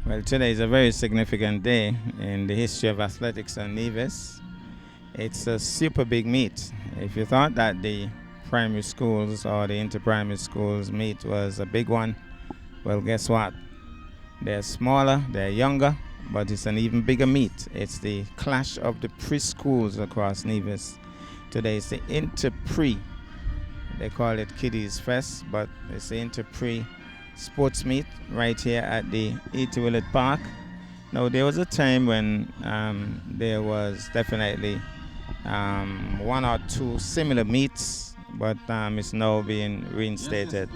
Well, today is a very significant day in the history of athletics and Nevis. It's a super big meet. If you thought that the primary schools or the inter-primary schools meet was a big one, well, guess what? They're smaller, they're younger, but it's an even bigger meet. It's the clash of the preschools across Nevis. Today is the inter-pre. They call it Kiddies Fest, but it's the inter-pre sports meet right here at the E.T. Willett Park. Now, there was a time when there was definitely one or two similar meets, but it's now being reinstated,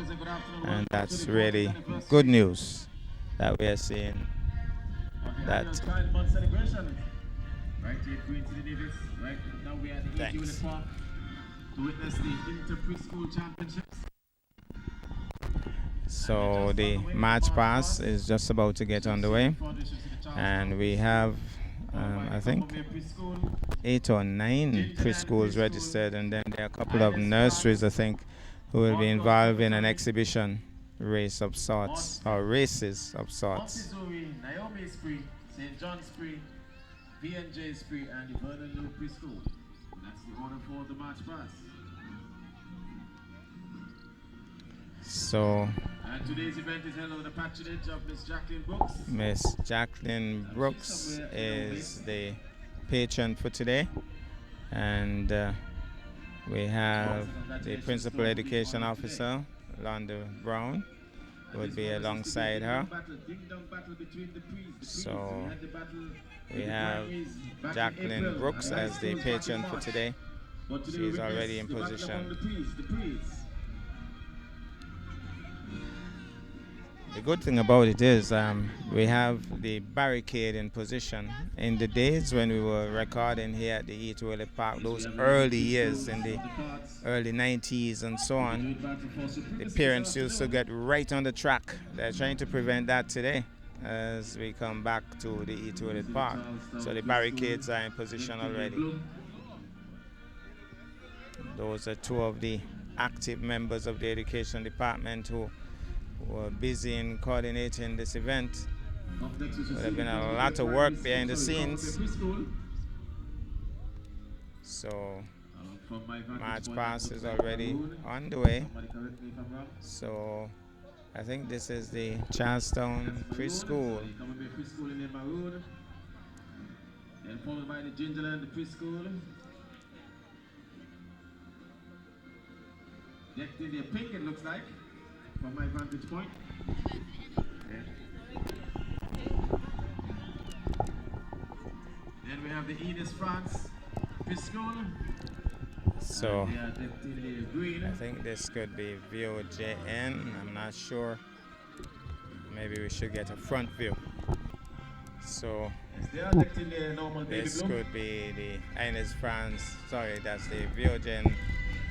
and that's really good news that we are seeing that. Right here, Queen City Nevis. Right now we are at the E.T. Willett Park to witness the inter-preschool championships. So the March Pass is just about to get underway, and we have, I think, 8 or 9 preschools registered, and then there are a couple of nurseries, I think, who will be involved in an exhibition race of sorts, or races of sorts. Naomi Spree, St. John's Spree, V&J Spree, and the Vernon New Preschool. That's the order for the March Pass. So, today's event is held under the patronage of Miss Jacqueline Brooks. Miss Jacqueline Brooks is the patron for today, and we have the Principal Education Officer, Londa Brown, would be alongside her. So we have Jacqueline Brooks as the patron for today. She's already in position. The good thing about it is we have the barricade in position. In the days when we were recording here at the E.T. Willett Park, those early years in the early 90s and so on, the parents used to get right on the track. They're trying to prevent that today as we come back to the E.T. Willett Park. So the barricades are in position already. Those are two of the active members of the education department who were busy in coordinating this event. There have been a lot of work behind the scenes. So March Pass is already on the way. So I think this is the Charlestown Preschool. And followed by the Gingerland Preschool. Decked in the pink, it looks like, from my vantage point. Then we have the Enos France Preschool. So I think this could be VOJN. I'm not sure. Maybe we should get a front view. So this could be the Ines France. Sorry, that's the VOJN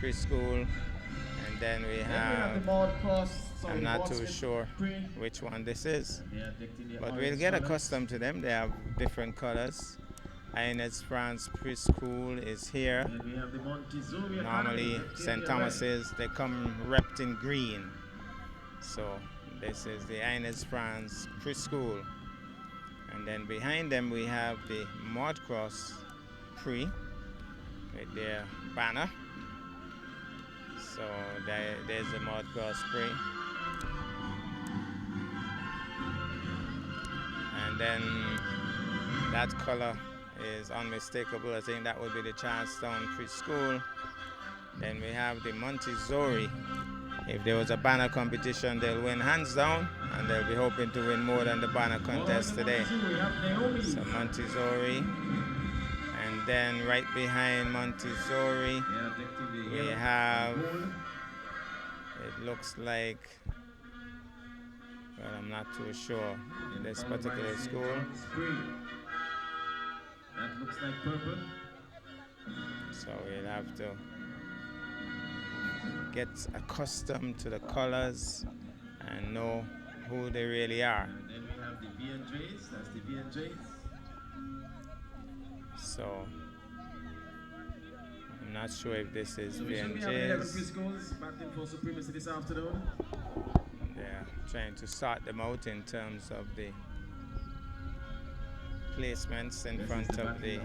Preschool. And then we have, I'm not too sure which one this is, but we'll get accustomed to them. They have different colors. Ines France Preschool is here. Normally St. Thomas's, they come wrapped in green. So this is the Ines France Preschool. And then behind them we have the Maud Cross Pre with their banner. So there's the Maud Cross Pre. And then that color is unmistakable. I think that would be the Charlestown Preschool. Then we have the Montessori. If there was a banner competition, they'll win hands down, and they'll be hoping to win more than the banner contest today. So Montessori. And then right behind Montessori, we have, it looks like, well, I'm not too sure, this particular school. That looks like purple. So we'll have to get accustomed to the colors and know who they really are. And then we have the V&Js, that's the V&Js. So I'm not sure if this is V&Js. Battling for supremacy this afternoon. They're trying to sort them out in terms of the placements in front of the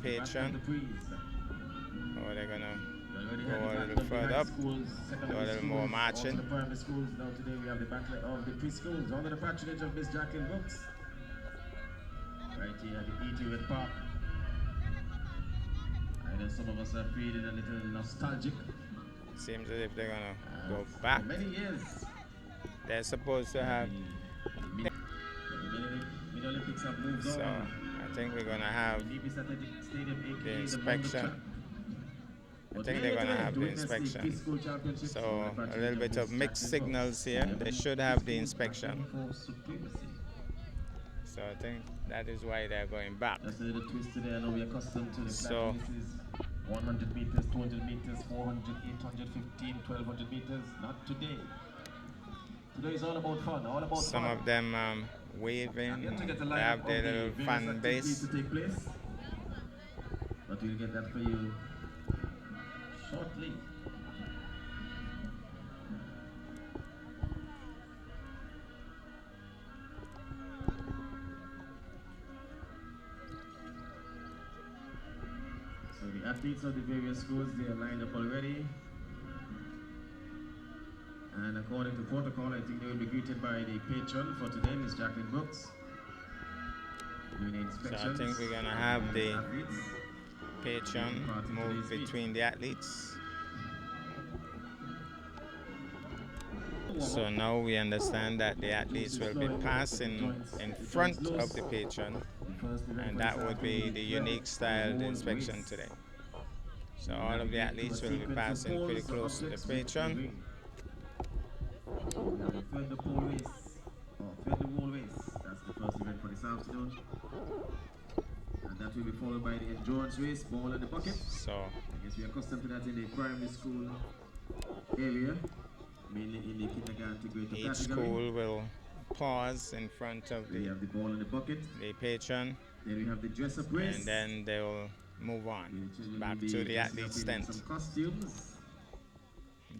patron. Or they're gonna go a little further up, do a little more marching. The primary schools. Now today we have the battle of the preschools under the patronage of Miss Jacqueline Brooks. Right here at the E.T. Red Park. I know some of us are feeling a little nostalgic. Seems as if they're gonna go back. For many years. They're supposed to have. Mid-Olympics have moved so on. I think we're gonna have Nevis Stadium, the inspection. I think they're gonna have the inspection. So a little bit of mixed signals here. They should have the inspection. So I think that is why they're going back. That's a little twist today. I know we're accustomed to the so 100 meters, 200 meters, 400, 800, 15, 1200 meters. Not today. Today is all about fun. All about some fun. of them waving. They have their little fan base. To take place. But we'll get that for you shortly. So the athletes of the various schools, they are lined up already. And according to protocol, I think they will be greeted by the patron for today, Miss Jacqueline Brooks. Doing the inspections. So I think we're gonna have the patron move between the athletes. So now we understand that the athletes will be passing in front of the patron, and that would be the unique styled inspection today. So all of the athletes will be passing pretty close to the patron. Fed the pole race, or fed the wall race. That's the first event for this afternoon. And that will be followed by the endurance race, ball in the bucket. So I guess we are accustomed to that in the primary school area, mainly in the kindergarten to grade 2 each category. school will pause in front of We have the ball in the bucket. the patron, Then we have the dress-up race. and then they will move on back to the athlete's tent. Some costumes.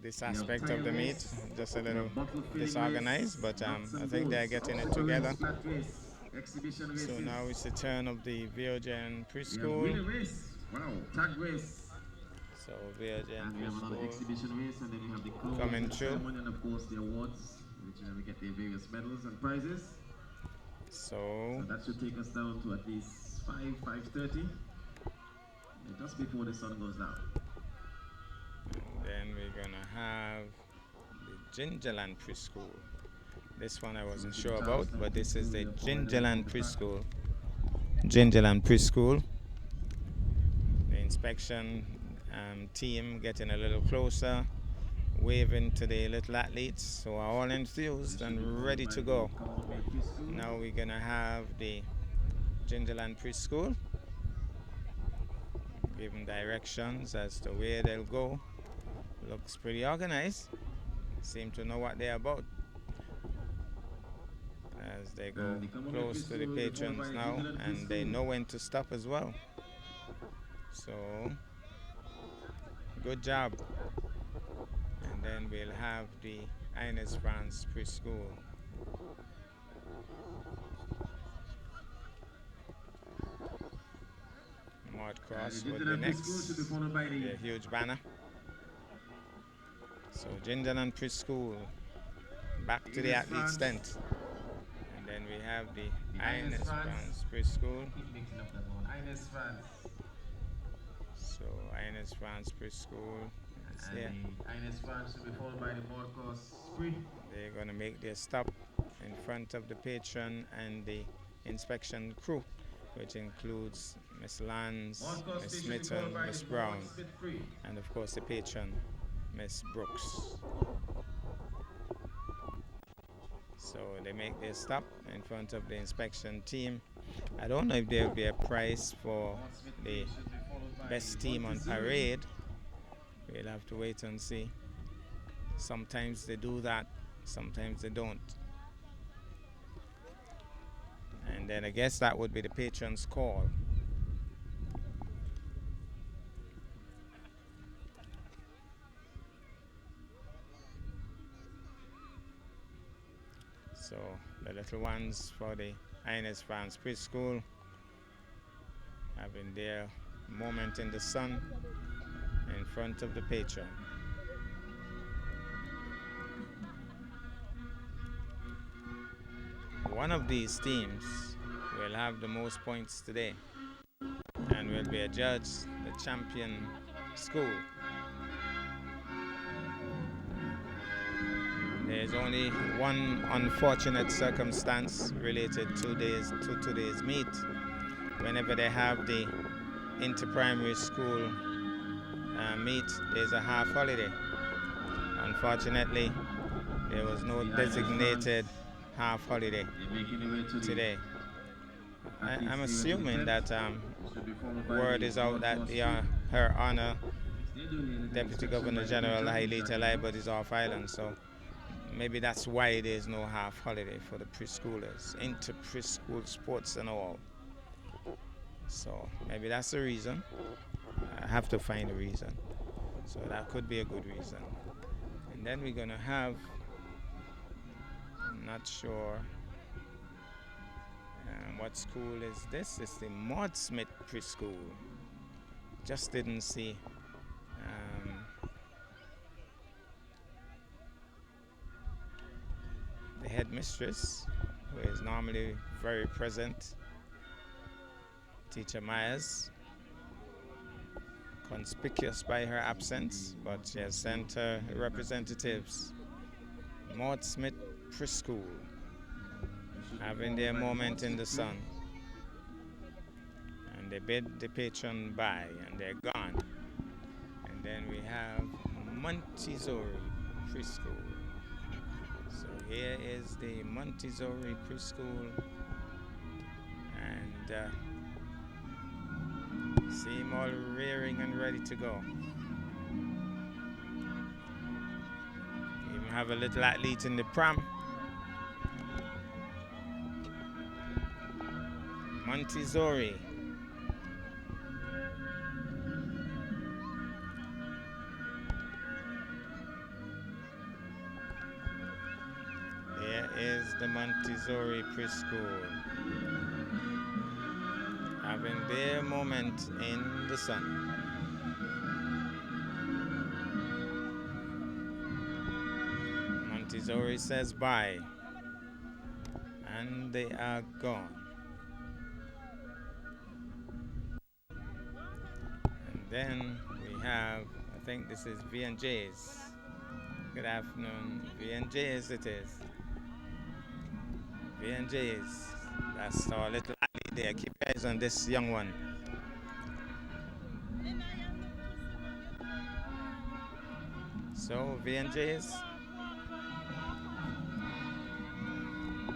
This aspect of the meet just a little disorganized, but I think they're getting it together. So now it's the turn of the Virgin preschool. Wow, tag race. So Virgin And we have another exhibition race, and then we have the closing coming through. ceremony, and of course the awards, which we get their various medals and prizes. So that should take us down to at least 5:30, just before the sun goes down. And then we're gonna have the Gingerland preschool. This one I wasn't sure about, but this is the Gingerland preschool. Gingerland preschool. The inspection team getting a little closer, waving to the little athletes who are all enthused and ready to go. Now we're gonna have the Gingerland preschool giving directions as to where they'll go. Looks pretty organized. Seem to know what they're about as they go close to the patrons now, and they know when to stop as well. So good job. And then we'll have the Ines France preschool. Mud Cross would be next. The huge banner. So Gingerland preschool back to the athlete's tent. And then we have the Ines France preschool. So Ines France preschool is here. Ines France will be followed by the Mud Cross Spree. They're going to make their stop in front of the patron and the inspection crew, which includes Miss Lands, Miss Smithson, Miss Brown, and of course the patron, Miss Brooks. So they make their stop in front of the inspection team. I don't know if there will be a prize for the best team on parade. We'll have to wait and see. Sometimes they do that, sometimes they don't. And then I guess that would be the patron's call. So the little ones for the Ines France preschool having their moment in the sun in front of the patron. One of these teams will have the most points today and will be adjudged the champion school. There's only one unfortunate circumstance related to today's meet. Whenever they have the inter-primary school meet, there's a half holiday. Unfortunately, there was no designated half holiday today. I'm assuming that word is out that Her Honor Deputy Governor General Hailita Liebert is off island, so maybe that's why there's no half holiday for the preschoolers, into preschool sports and all. So maybe that's the reason. I have to find a reason. So that could be a good reason. And then we're gonna have, I'm not sure what school is this. It's the Maud Smith Preschool. Just didn't see the headmistress, who is normally very present, Teacher Myers, conspicuous by her absence, but she has sent her representatives. Maud Smith Preschool having their moment in the sun, and they bid the patron bye and they're gone. And then we have Montessori Preschool. So here is the Montessori Preschool, and see them all rearing and ready to go. Even have a little athlete in the pram. Montessori. Here is the Montessori Preschool, having their moment in the sun. Montessori says bye, and they are gone. And then we have, I think this is V&J's. Good afternoon, V&J's it is. V&J's, that's our little athlete there. Keep your eyes on this young one. So V&J's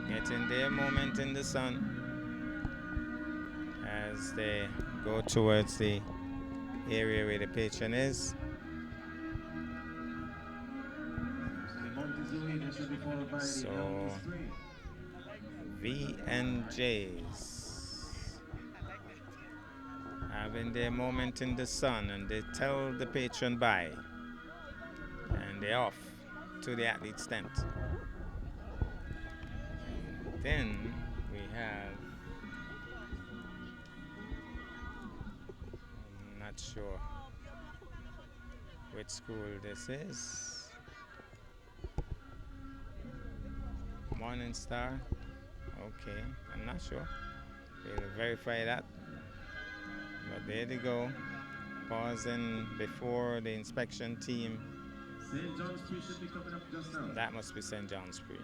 getting their moment in the sun as they go towards the area where the patron is. So V&J's having their moment in the sun, and they tell the patron bye, and they're off to the athlete's tent. And then we have, I'm not sure which school this is. Morning Star. Okay, I'm not sure. We'll verify that. But there they go, pausing before the inspection team. St. John's Pre should be coming up just now. That must be St. John's Pre.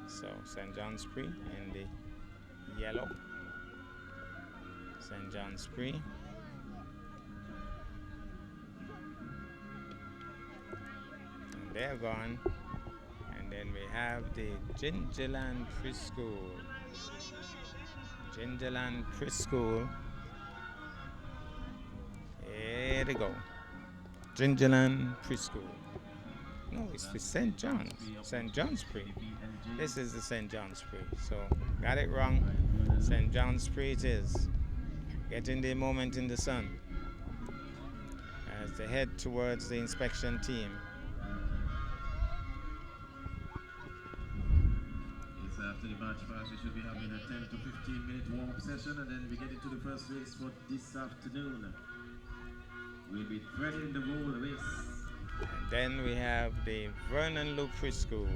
So St. John's Pre in the yellow. St. John's Pre. And they're gone. And then we have the Gingerland Preschool. Gingerland Preschool. Here they go. Gingerland Preschool. No, it's the St. John's. St. John's Pre. This is the St. John's Pre. So, got it wrong. St. John's Pre it is. Getting their moment in the sun as they head towards the inspection team. After the match pass, we should be having a 10 to 15 minute warm-up session, and then we get into the first race for this afternoon. We'll be threading the roll race. And then we have the Vernon Loop Preschool.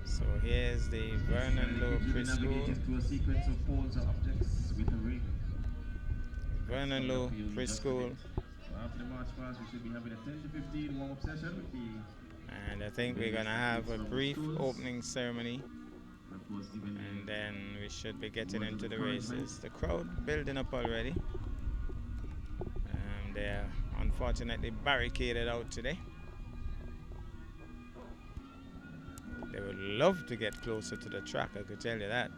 So here's the Vernon Loop Preschool. To a sequence of poles or objects with a ring. Vernon Loop Preschool. So after the march pass, we should be having a 10 to 15 warm-up session with the. And I think we're gonna have a brief opening ceremony. And then we should be getting into the races. The crowd building up already. They're unfortunately barricaded out today. They would love to get closer to the track, I could tell you that.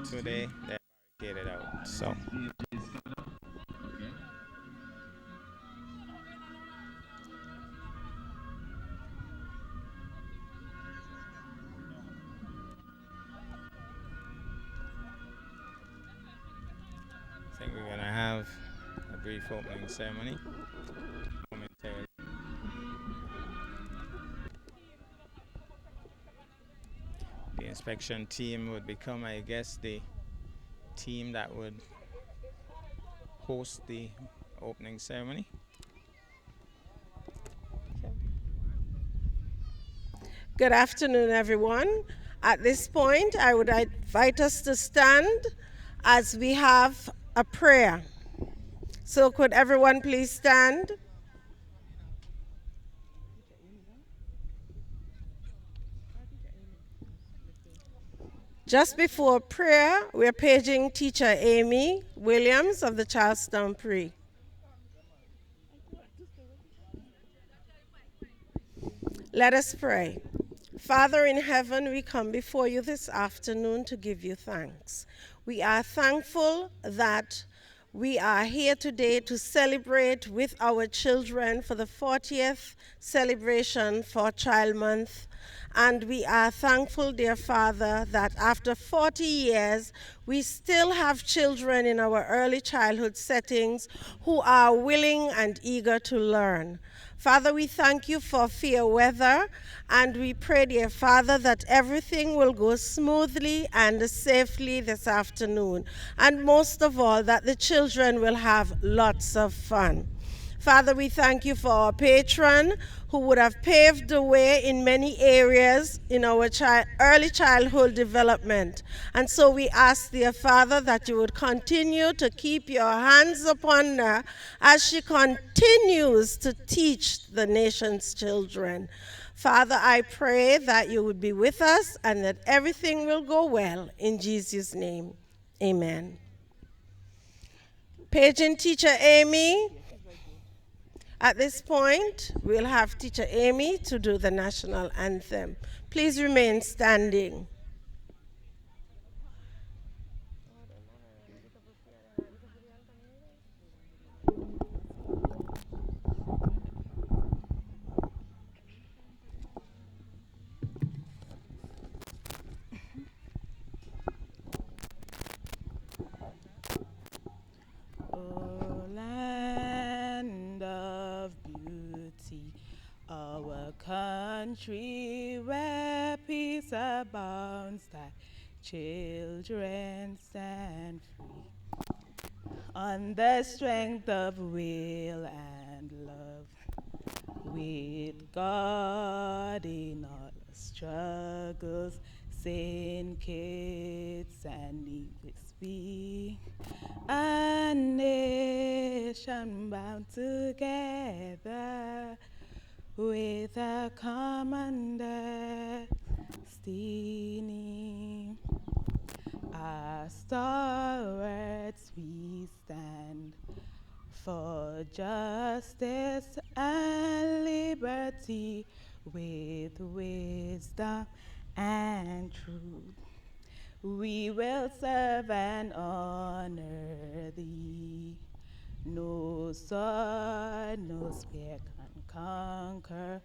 Today they're barricaded out. So I think we're gonna have a brief opening ceremony momentarily. The inspection team would become, I guess, the team that would host the opening ceremony. Good afternoon, everyone. At this point, I would invite us to stand as we have a prayer. So could everyone please stand? Just before prayer, we're paging Teacher Amy Williams of the Charlestown Pre. Let us pray. Father in heaven, we come before you this afternoon to give you thanks. We are thankful that we are here today to celebrate with our children for the 40th celebration for Child Month. And we are thankful, dear Father, that after 40 years, we still have children in our early childhood settings who are willing and eager to learn. Father, we thank you for fair weather, and we pray, dear Father, that everything will go smoothly and safely this afternoon. And most of all, that the children will have lots of fun. Father, we thank you for our patron who would have paved the way in many areas in our early childhood development. And so we ask, dear Father, that you would continue to keep your hands upon her as she continues to teach the nation's children. Father, I pray that you would be with us and that everything will go well. In Jesus' name, amen. Paging Teacher Amy. At this point, we'll have Teacher Amy to do the national anthem. Please remain standing. Oh, land of beauty, our country where peace abounds, thy children stand free. On the strength of will and love, with God in all struggles, St. Kitts and Nevis be a nation bound together with a common destiny. As stalwarts we stand for justice and liberty with wisdom and truth. We will serve and honor thee. No sword, no spear can conquer,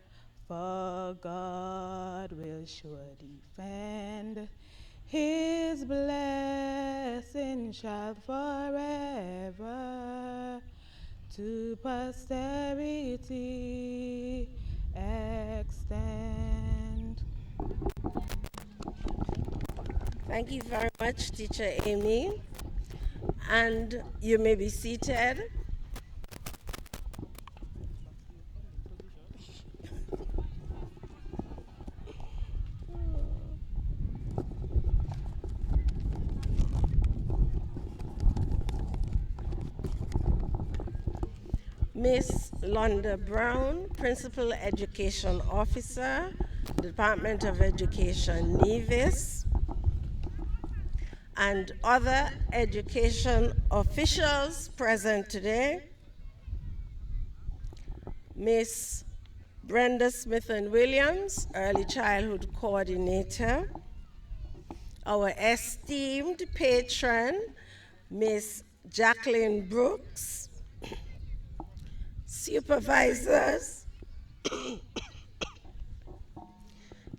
for God will sure defend. His blessing shall forever to posterity extend. Thank you very much, Teacher Amy. And you may be seated. Miss Londa Brown, Principal Education Officer, Department of Education, Nevis, and other education officials present today. Miss Brenda Smith and Williams, Early Childhood Coordinator. Our esteemed patron, Miss Jacqueline Brooks. Supervisors,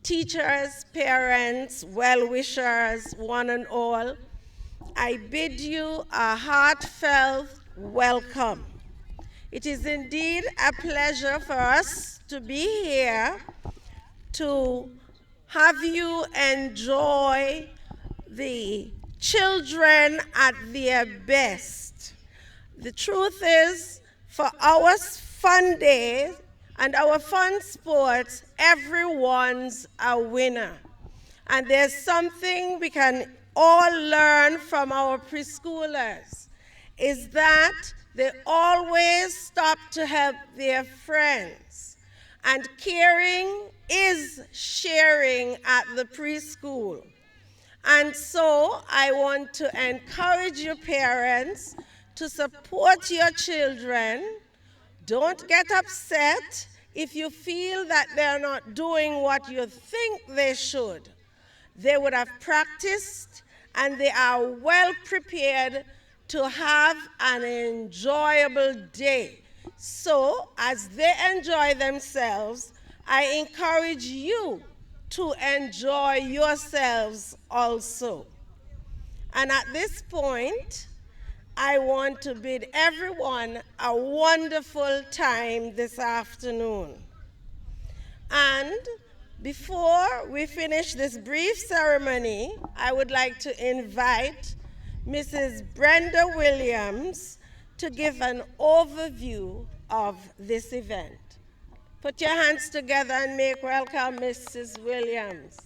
teachers, parents, well-wishers, one and all, I bid you a heartfelt welcome. It is indeed a pleasure for us to be here to have you enjoy the children at their best. The truth is, for our fun day and our fun sports, everyone's a winner. And there's something we can all learn from our preschoolers, is that they always stop to help their friends. And caring is sharing at the preschool. And so I want to encourage your parents to support your children. Don't get upset if you feel that they're not doing what you think they should. They would have practiced and they are well prepared to have an enjoyable day. So as they enjoy themselves, I encourage you to enjoy yourselves also. And at this point, I want to bid everyone a wonderful time this afternoon. And before we finish this brief ceremony, I would like to invite Mrs. Brenda Williams to give an overview of this event. Put your hands together and make welcome Mrs. Williams.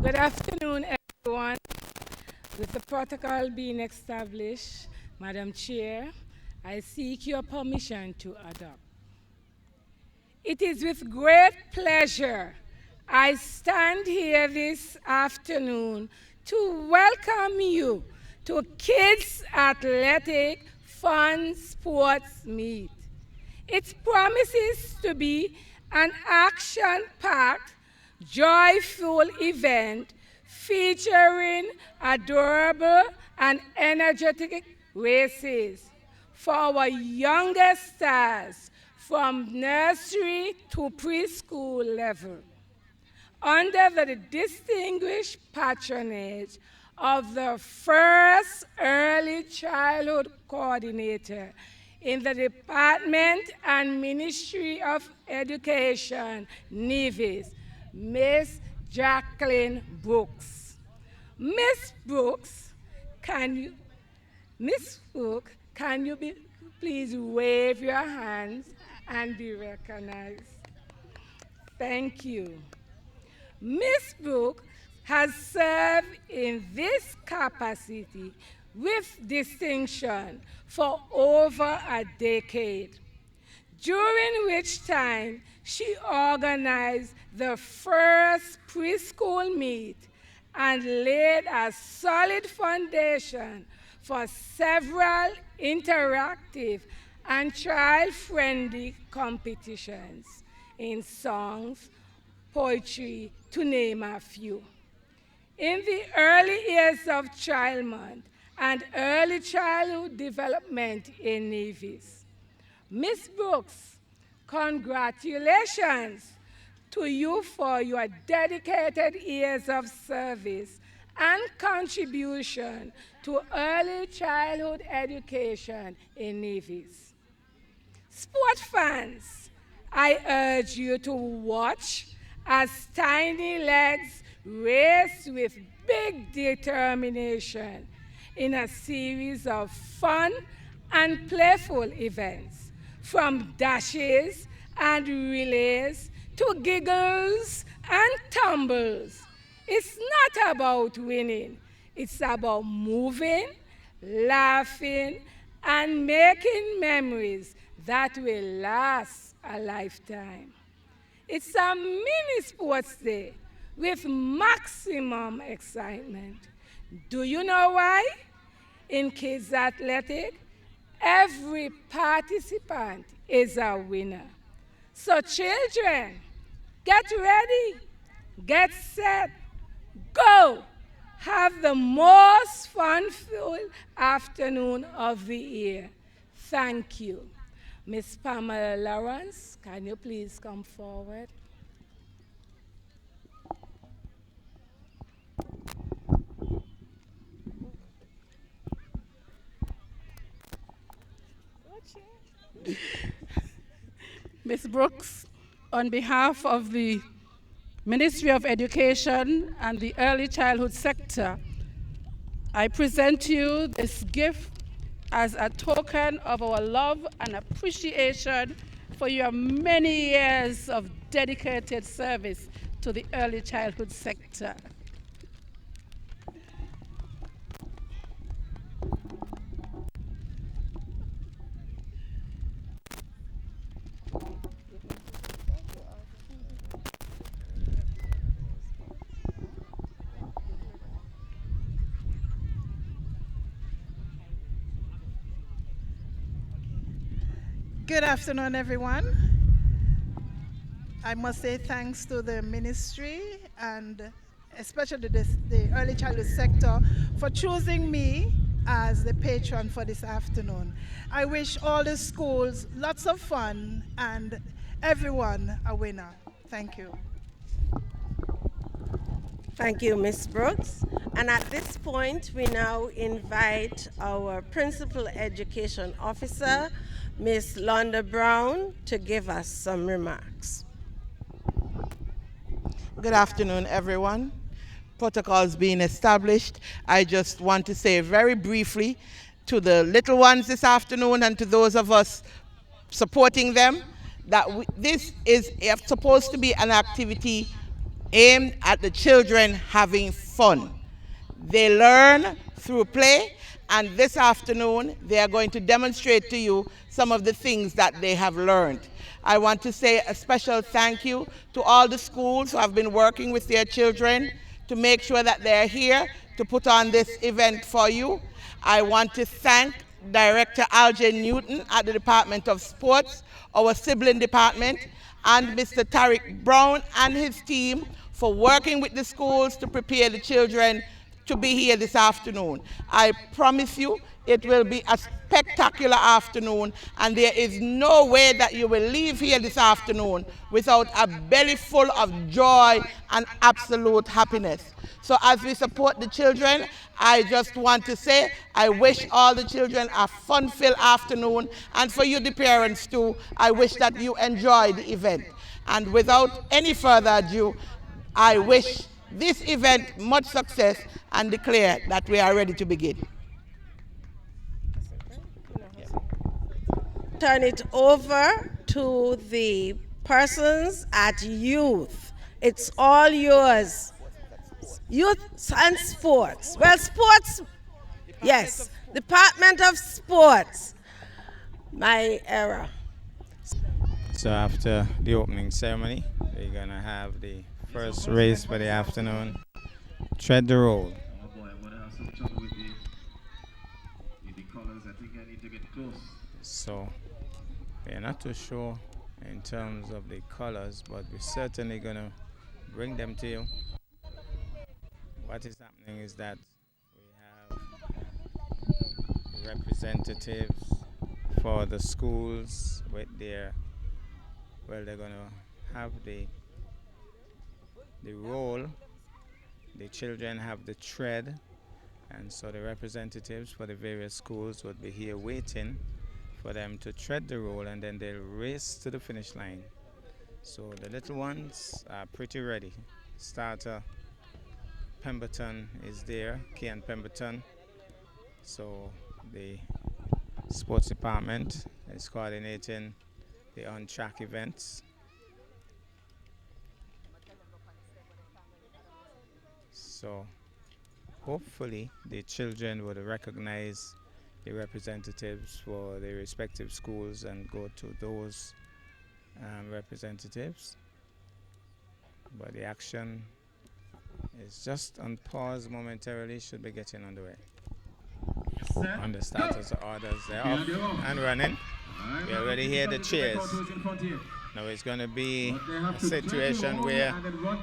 Good afternoon, everyone. With the protocol being established, Madam Chair, I seek your permission to adopt. It is with great pleasure I stand here this afternoon to welcome you to Kids Athletic Fun Sports Meet. It promises to be an action-packed, joyful event featuring adorable and energetic races for our youngest stars from nursery to preschool level. Under the distinguished patronage of the first early childhood coordinator in the Department and Ministry of Education, Nevis, Miss Jacqueline Brooks. Miss Brooks, can you please wave your hands and be recognized? Thank you. Miss Brooks has served in this capacity with distinction for over a decade, during which time she organized the first preschool meet and laid a solid foundation for several interactive and child-friendly competitions in songs, poetry, to name a few. In the early years of Child Month and early childhood development in Nevis, Miss Brooks, congratulations to you for your dedicated years of service and contribution to early childhood education in Nevis. Sport fans, I urge you to watch as tiny legs race with big determination in a series of fun and playful events, from dashes and relays to giggles and tumbles. It's not about winning, it's about moving, laughing, and making memories that will last a lifetime. It's a mini sports day with maximum excitement. Do you know why? In kids athletic, every participant is a winner. So children, get ready, get set, go! Have the most fun-filled afternoon of the year. Thank you. Miss Pamela Lawrence, can you please come forward? Ms. Brooks, on behalf of the Ministry of Education and the Early Childhood Sector, I present to you this gift as a token of our love and appreciation for your many years of dedicated service to the early childhood sector. Good afternoon, everyone. I must say thanks to the ministry and especially the early childhood sector for choosing me as the patron for this afternoon. I wish all the schools lots of fun and everyone a winner. Thank you. Thank you, Ms. Brooks. And at this point, we now invite our Principal Education Officer, Ms. Londa Brown, to give us some remarks. Good afternoon, everyone. Protocols being established, I just want to say very briefly to the little ones this afternoon and to those of us supporting them that this is supposed to be an activity aimed at the children having fun. They learn through play, and this afternoon they are going to demonstrate to you some of the things that they have learned. I want to say a special thank you to all the schools who have been working with their children to make sure that they're here to put on this event for you. I want to thank Director Aljen Newton at the Department of Sports, our sibling department, and Mr. Tariq Brown and his team for working with the schools to prepare the children to be here this afternoon. I promise you it will be a spectacular afternoon, and there is no way that you will leave here this afternoon without a belly full of joy and absolute happiness. So as we support the children, I just want to say I wish all the children a fun-filled afternoon, and for you the parents too, I wish that you enjoy the event. And without any further ado, I wish this event much success and declare that we are ready to begin. Turn it over to the persons at youth. It's all yours. Youth and sports. Well, sports, yes. Department of Sports. My error. So after the opening ceremony, we're going to have the first race for the afternoon. Tread the roll. Oh boy, I'm going to have some trouble with the colors. I think I need to get close. So we're not too sure in terms of the colors, but we're certainly going to bring them to you. What is happening is that we have representatives for the schools with their, well, they're going to have the roll. The children have the tread, and so the representatives for the various schools would be here waiting for them to tread the roll, and then they'll race to the finish line So the little ones are pretty ready. Starter Pemberton is there, Kian Pemberton. So the sports department is coordinating the on-track events. So hopefully the children would recognize the representatives for their respective schools and go to those representatives. But the action is just on pause momentarily, should be getting underway. On the status orders, they're off and running. We already hear the cheers. Now it's going to be a situation where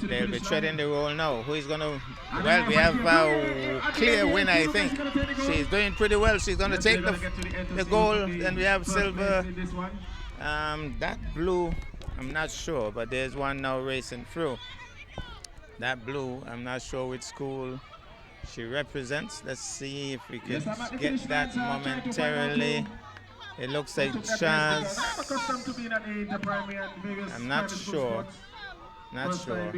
they'll be treading the roll now. Who is going to... Well, we have a clear winner, I think. She's doing pretty well. She's going to take the goal. Then we have silver. That blue, I'm not sure, but there's one now racing through. That blue, I'm not sure which school she represents. Let's see if we can get that momentarily. It looks like Chaz. I'm not sure. Not sure.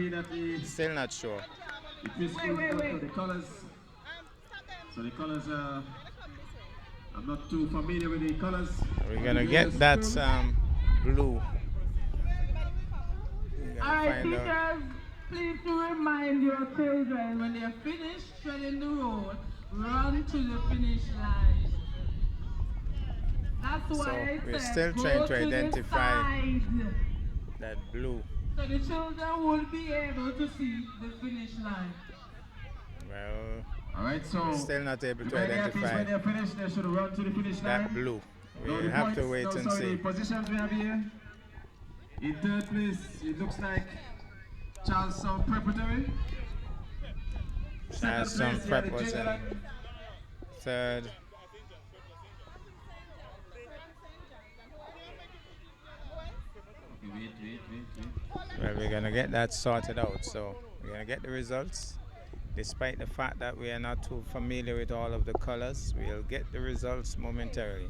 Still not sure. Wait. So the colors are... I'm not too familiar with the colors. We're going to get that blue. Alright, teachers, please to remind your children when they're finished treading the road, run to the finish line. That's why so we're still trying to identify that blue. So the children will be able to see the finish line. Well, alright, so we're still not able to identify when they're finished, they should run to the finish that line. blue. We have to wait and see. The positions we have here. In third place, it looks like Charleston Preparatory. Charleston Prep was in third. Wait. Well, we're going to get that sorted out. So we're going to get the results. Despite the fact that we are not too familiar with all of the colors, we'll get the results momentarily.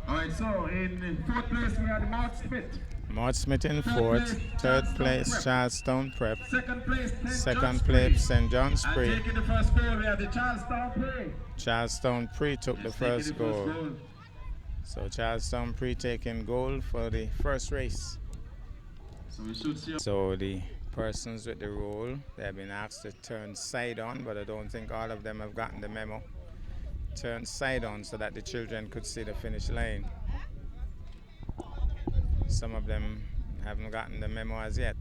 Alright, so in fourth place we have Maud Smith. Maud Smith in fourth. Third place, Charlestown Prep. Second place, St. John's Pre. Taking the first goal, we have the Charlestown Pre. Charlestown Pre took the first goal. So Charlestown Pre taking goal for the first race. So we should see. So the persons with the role, they have been asked to turn side on, but I don't think all of them have gotten the memo. Turn side on so that the children could see the finish line. Some of them haven't gotten the memo as yet.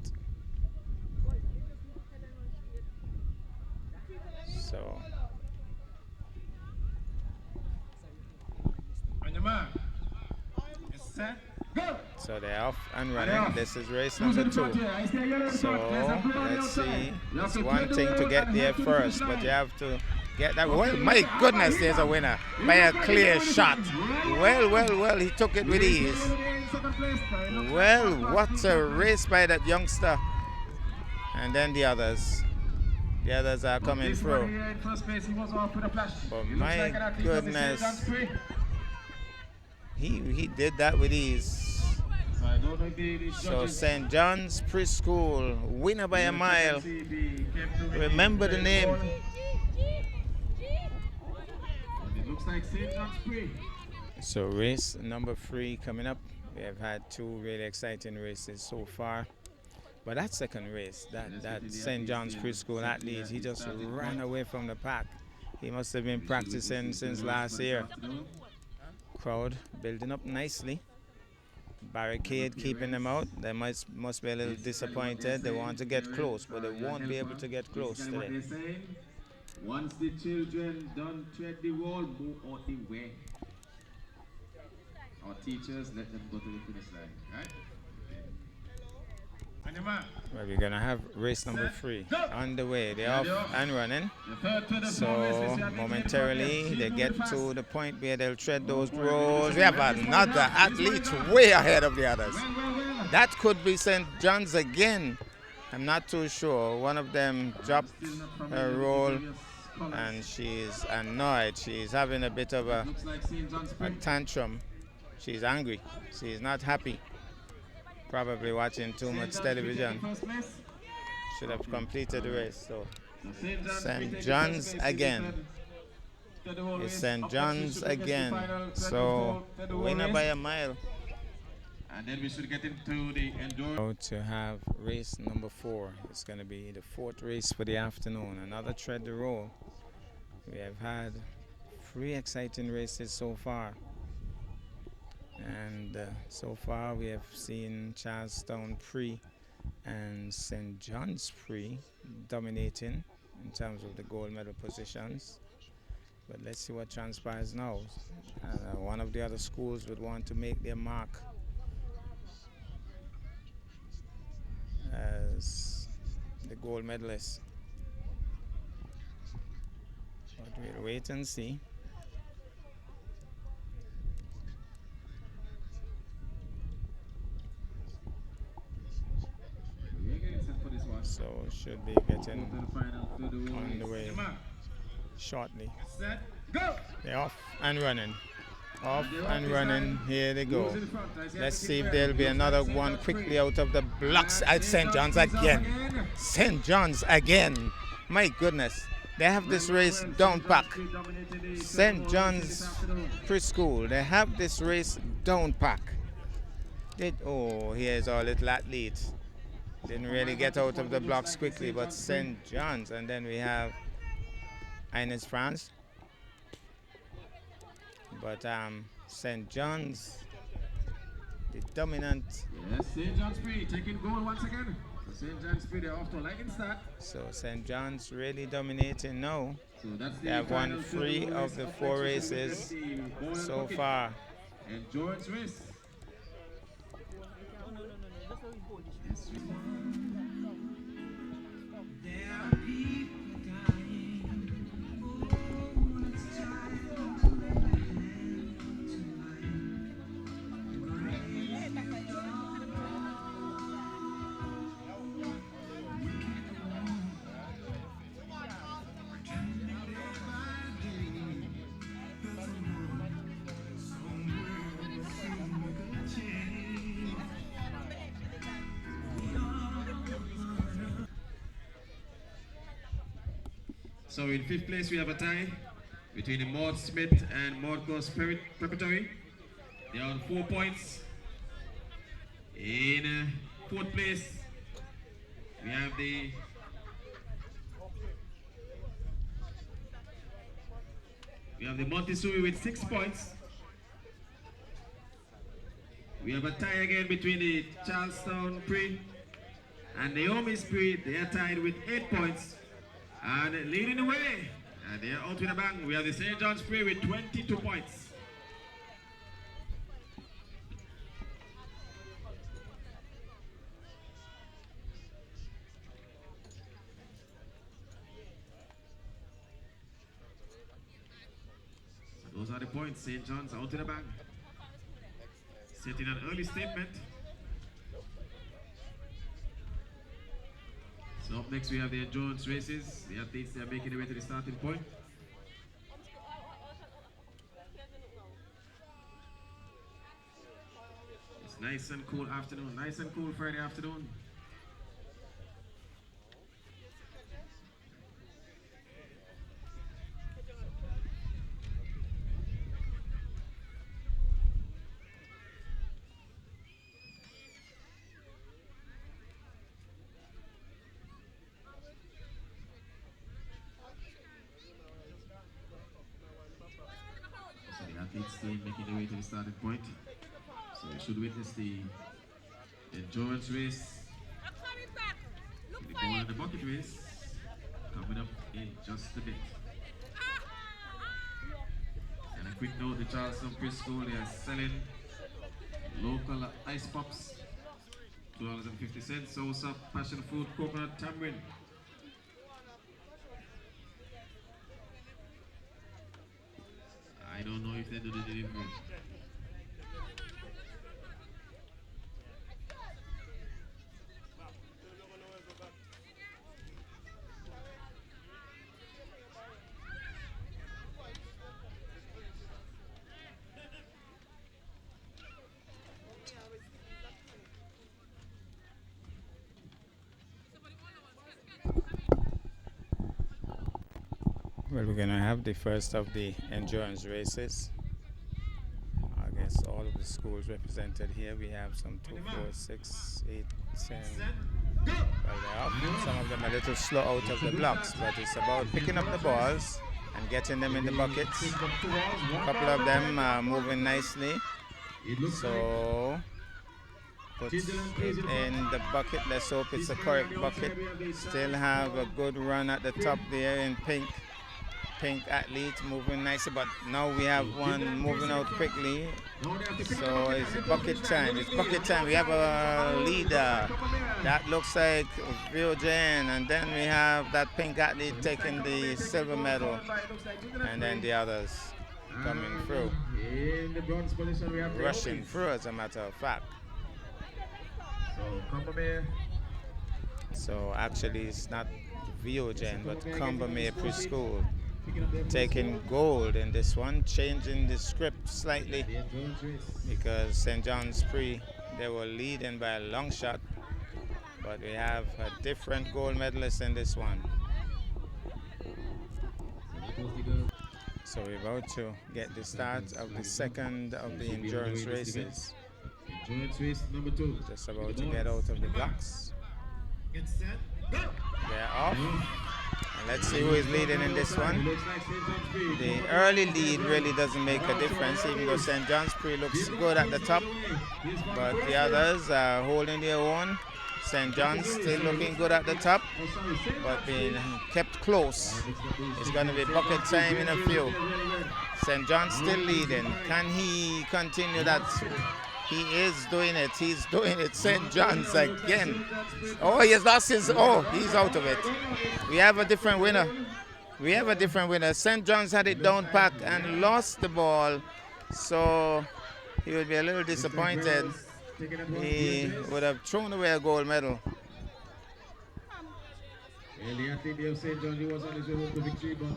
So on your mark, it's set, go! So they're off and running. This is race number 2. So let's see. It's one thing to get there first, but you have to get that. Well, my goodness, there's a winner by a clear shot. Well, he took it with ease. Well, what a race by that youngster. And then the others. The others are coming through. But my goodness, he did that with ease. So St. John's Preschool, winner by a mile. Remember the name. It looks like St. John's Pre. So race number 3 coming up. We have had 2 really exciting races so far. But that second race, that St. John's Preschool athlete, he just ran away from the pack. He must have been practicing since last year. Crowd building up nicely. Barricade keeping them out. They must be a little disappointed. They want to get close, but they won't be able to get close today. Once the children don't tread the wall, move out the way. Our teachers, let them go to the finish line, right? Well, we're going to have race number 3 on the way. They're off and running. So momentarily they get to the point where they'll tread those roads. We have another athlete way ahead of the others. That could be St. John's again. I'm not too sure. One of them dropped her roll and she's annoyed. She's having a bit of a tantrum. She's angry. She's not happy. Probably watching too much television. Should have completed the race. So St. John's again. It's St. John's again. So winner by a mile. And then we should get into the endurance. To have race number 4. It's going to be the 4th race for the afternoon. Another tread the roll. We have had 3 exciting races so far. And so far we have seen Charlestown Pre and St. John's Pre dominating in terms of the gold medal positions. But let's see what transpires now. One of the other schools would want to make their mark as the gold medalist. But we'll wait and see. So should be getting on the way shortly. They're off and running. Off and running. Here they go. Let's see if there'll be another one quickly out of the blocks at St. John's again. St. John's again. My goodness. They have this race down pack. St. John's Preschool. They have this race down pack. Oh, here's our little athlete. Didn't really get out of the blocks quickly, but St. John's. And then we have Ines France. But St. John's, the dominant. Yes, St. John's Pre taking goal once again. So St. John's Pre, they're off to a lightning start. So St. John's really dominating now. So that's they have won 3 of the 4 races so far. Endurance race. So in 5th place we have a tie between the Maud Smith and Maud Cross Preparatory. They are on 4 points. In 4th place we have the Montessori with 6 points. We have a tie again between the Charlestown Pre and Naomi's Pre. They are tied with 8 points. And leading the way, and they're out with a bang. We have the St. John's Pre with 22 points. So those are the points. St. John's out with a bang. Setting an early statement. So up next we have the endurance races. The athletes, they are making their way to the starting point. It's nice and cool afternoon, nice and cool Friday afternoon. Making their way to the starting point. So we should witness the endurance race, the goal and the bucket race coming up in just a bit. And a quick note, the Charleston Preschool, they are selling local ice pops, $2.50, Sosa, passion fruit, coconut, tamarind. I don't know if they do the delivery. Well, we're going to have the first of the endurance races. I guess all of the schools represented here. We have some 2, 4, 6, 8, 10. Well, they're up. Some of them a little slow out of the blocks, but it's about picking up the balls and getting them in the buckets. A couple of them are moving nicely. So put it in the bucket. Let's hope it's a correct bucket. Still have a good run at the top there in pink. Pink athlete moving nicely, but now we have one moving out quickly. So it's bucket time. It's bucket time. We have a leader. That looks like VOJN, and then we have that pink athlete taking the silver medal, and then the others coming through. Rushing through, as a matter of fact. So actually it's not VOJN, but Combermere Preschool taking gold in this one, changing the script slightly because St. John's Pre, they were leading by a long shot, but we have a different gold medalist in this one. So we're about to get the start of the second of the endurance races. Endurance race number 2. Just about to get out of the blocks. They're off. And let's see who is leading in this one. The early lead really doesn't make a difference, even though St. John's Pre looks good at the top, but the others are holding their own. St. John's still looking good at the top, but being kept close. It's going to be bucket time in a few. St. John's still leading. Can he continue that? He is doing it. He's doing it. St. John's again. Oh, he has lost his. Oh, he's out of it. We have a different winner. We have a different winner. St. John's had it down pack and lost the ball. So he would be a little disappointed. He would have thrown away a gold medal. Well, the athlete of St. John, he was on his way home to victory, but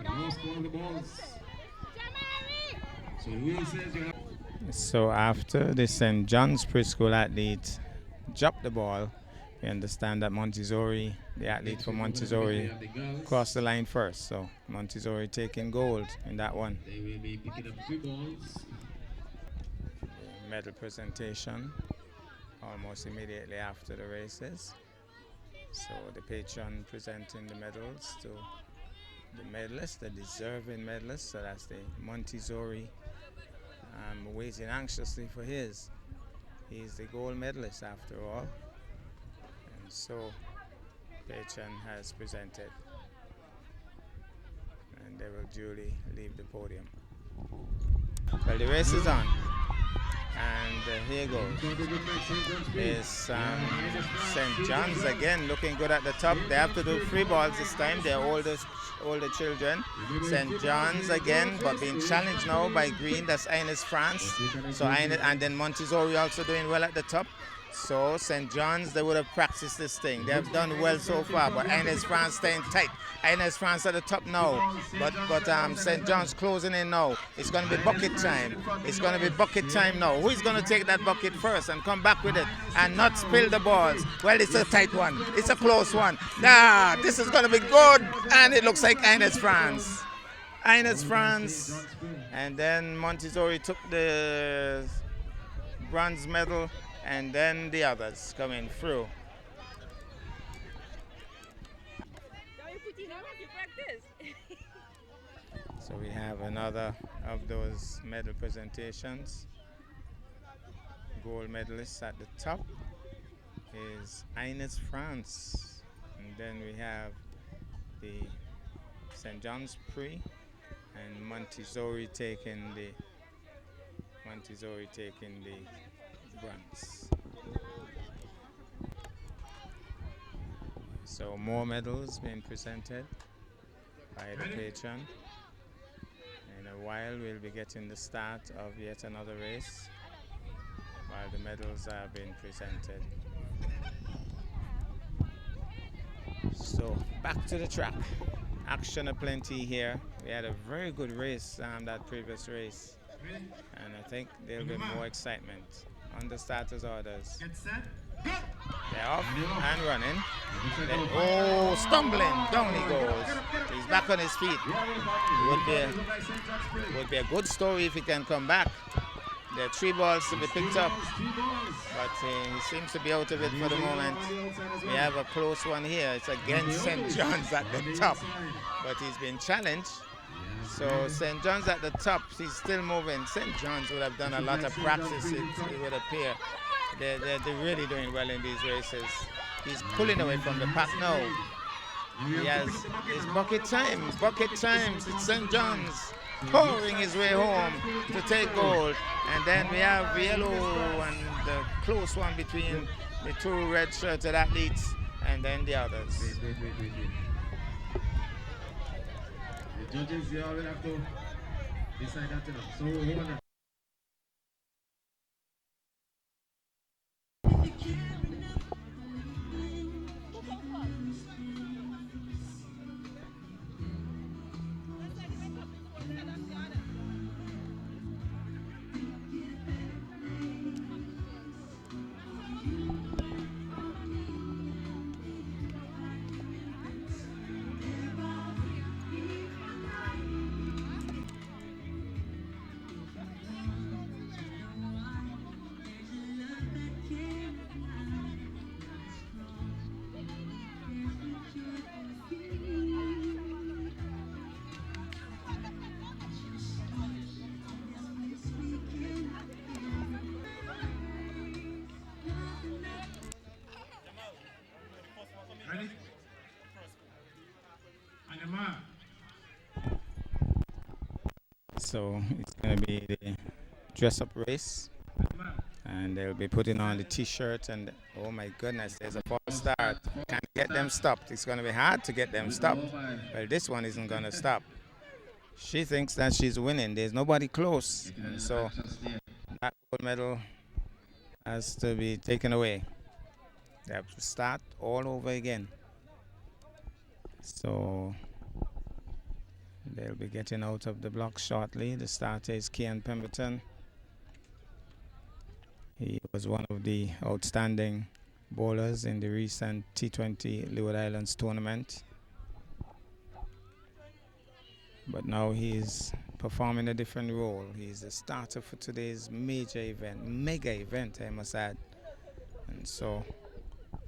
he lost all the balls. So the rule says you have. So after the St. John's Preschool athlete dropped the ball, we understand that Montessori, the athlete from Montessori, crossed the line first. So Montessori taking gold in that one. They will be picking up 3 balls. Medal presentation almost immediately after the races. So the patron presenting the medals to the medalists, the deserving medalists. So that's the Montessori. I'm waiting anxiously for his. He's the gold medalist after all. And so patron has presented. And they will duly leave the podium. Well, the race is on. And here goes. It's St. John's again looking good at the top. They have to do 3 balls this time. They're older children. St. John's again, but being challenged now by Green. That's Ines France. So and then Montessori also doing well at the top. So St. John's, they would have practiced this thing. They have done well so far, but Ines France staying tight. Ines France at the top now, but St. John's closing in now. It's going to be bucket time. It's going to be bucket time now. Who is going to take that bucket first and come back with it and not spill the balls? Well, it's a tight one. It's a close one. This is going to be good, and it looks like Ines France. Ines France, and then Montessori took the bronze medal. And then the others coming through. So we have another of those medal presentations. Gold medalist at the top is Ines France. And then we have the St. John's Pre and Montessori taking the bronze. So more medals being presented by the patron. In a while we'll be getting the start of yet another race while the medals are being presented. So back to the track. Action aplenty here. We had a very good race that previous race, and I think there'll be more excitement on the starters orders. Get set, go! They're off and running. Oh, stumbling. Down he goes. He's back on his feet. It would be a good story if he can come back. There are 3 balls to be picked up, but he seems to be out of it for the moment. We have a close one here. It's against St. John's at the top, but he's been challenged. So St. John's at the top, he's still moving. St. John's would have done a lot of practice, it would appear. They're really doing well in these races. He's pulling away from the pack now. He has his bucket times. It's St. John's pouring his way home to take gold. And then we have yellow and the close one between the 2 red-shirted athletes and then the others. The judges, you all will have to decide that enough. So hold on. Ready? On your mark. So it's going to be the dress-up race, and they'll be putting on the T-shirt, and oh my goodness, there's a false start. Can't get them stopped. It's going to be hard to get them stopped. Well, this one isn't going to stop. She thinks that she's winning. There's nobody close, and so that gold medal has to be taken away. They have to start all over again. So they'll be getting out of the block shortly. The starter is Kian Pemberton. He was one of the outstanding bowlers in the recent T20 Leeward Islands tournament. But now he's performing a different role. He's the starter for today's major event, mega event, I must add. And so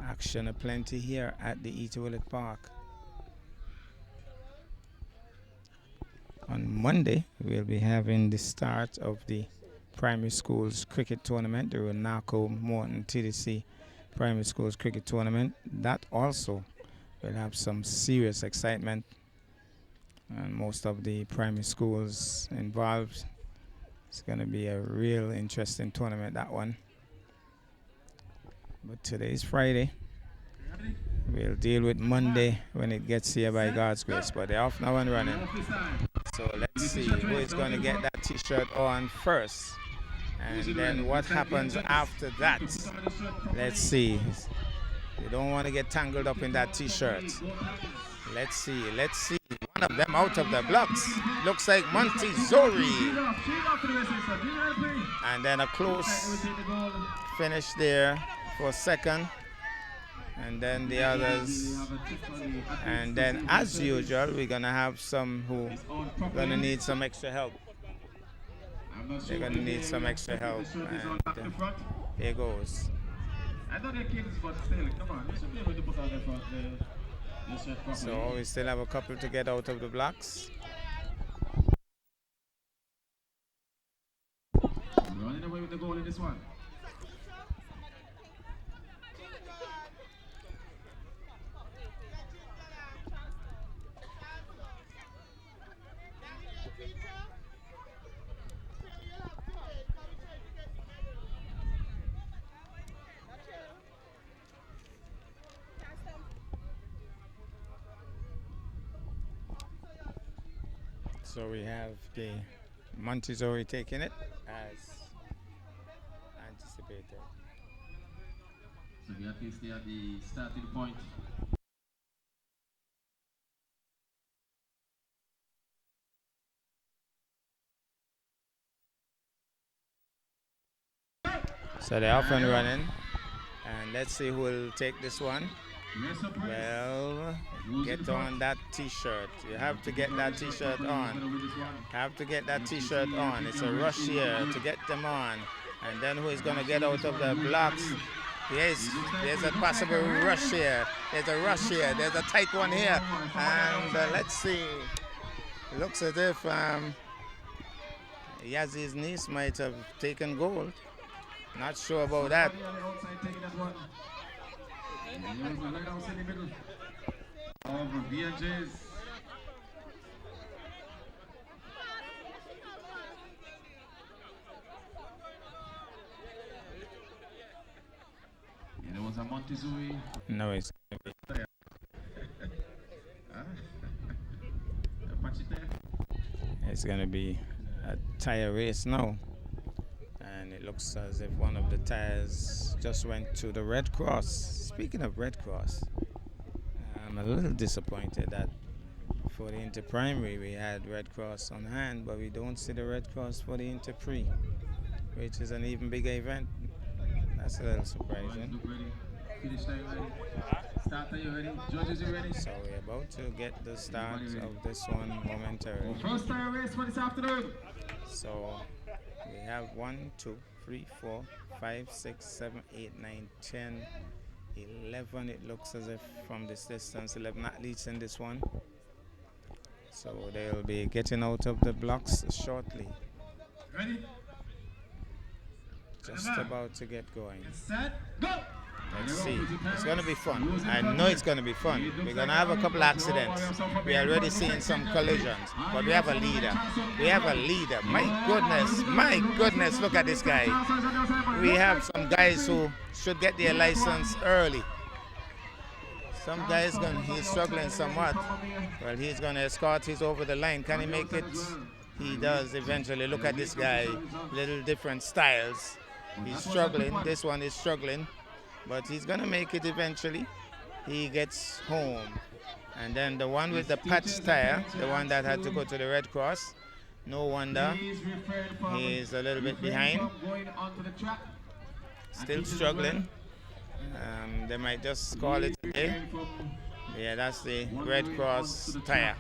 action aplenty here at the E.T. Willett Park. On Monday, we'll be having the start of the primary schools cricket tournament, the Runako Morton TDC primary schools cricket tournament. That also will have some serious excitement, and most of the primary schools involved. It's going to be a real interesting tournament, that one. But today's Friday. We'll deal with Monday when it gets here by God's grace. But they're off now and running. So let's see who is going to get that T-shirt on first. And then what happens after that. Let's see. You don't want to get tangled up in that T-shirt. Let's see. One of them out of the blocks. Looks like Montezori. And then a close finish there for second. And then the others. And then as usual, we're going to have some who are going to need some extra help. They're going to need some extra help. And here goes. I know they're kids, but still, come on. You should be able to put out the front. So we still have a couple to get out of the blocks. Running away with the goal in this one. So we have the Montezori taking it as anticipated. So we at least stay at the starting point. So they're off and running, And let's see who will take this one. Well, get on that t-shirt. You have to get that t-shirt on. Have to get that t-shirt on. It's a rush here to get them on. And then who is going to get out of the blocks? Yes, there's a possible rush here. There's a rush here. There's a tight one here. And let's see. It looks as if Yazie's niece might have taken gold. Not sure about that. No, it's going to be a tire race now. And it looks as if one of the tires just went to the Red Cross. Speaking of Red Cross, I'm a little disappointed that for the inter-primary we had Red Cross on hand, but we don't see the Red Cross for the inter-pre, which is an even bigger event. That's a little surprising. So we're about to get the start of this one momentarily. First tire race for this afternoon. So we have 1, 2, 3, 4, 5, 6, 7, 8, 9, 10, 11. It looks as if from this distance, 11 athletes in this one. So they'll be getting out of the blocks shortly. Ready? Just about to get going. Set, go! Let's see. It's going to be fun. I know it's going to be fun. We're going to have a couple accidents. We're already seeing some collisions. But we have a leader. We have a leader. My goodness, look at this guy. We have some guys who should get their license early. Some guys, he's struggling somewhat. Well, he's going to escort his over the line. Can he make it? He does eventually. Look at this guy. Little different styles. He's struggling. This one is struggling. But he's going to make it eventually. He gets home. And then the one with the patch tire, the one that had to go to the Red Cross, no wonder he's a little bit behind. Still struggling. They might just call it a day. Yeah, that's the Red Cross tire.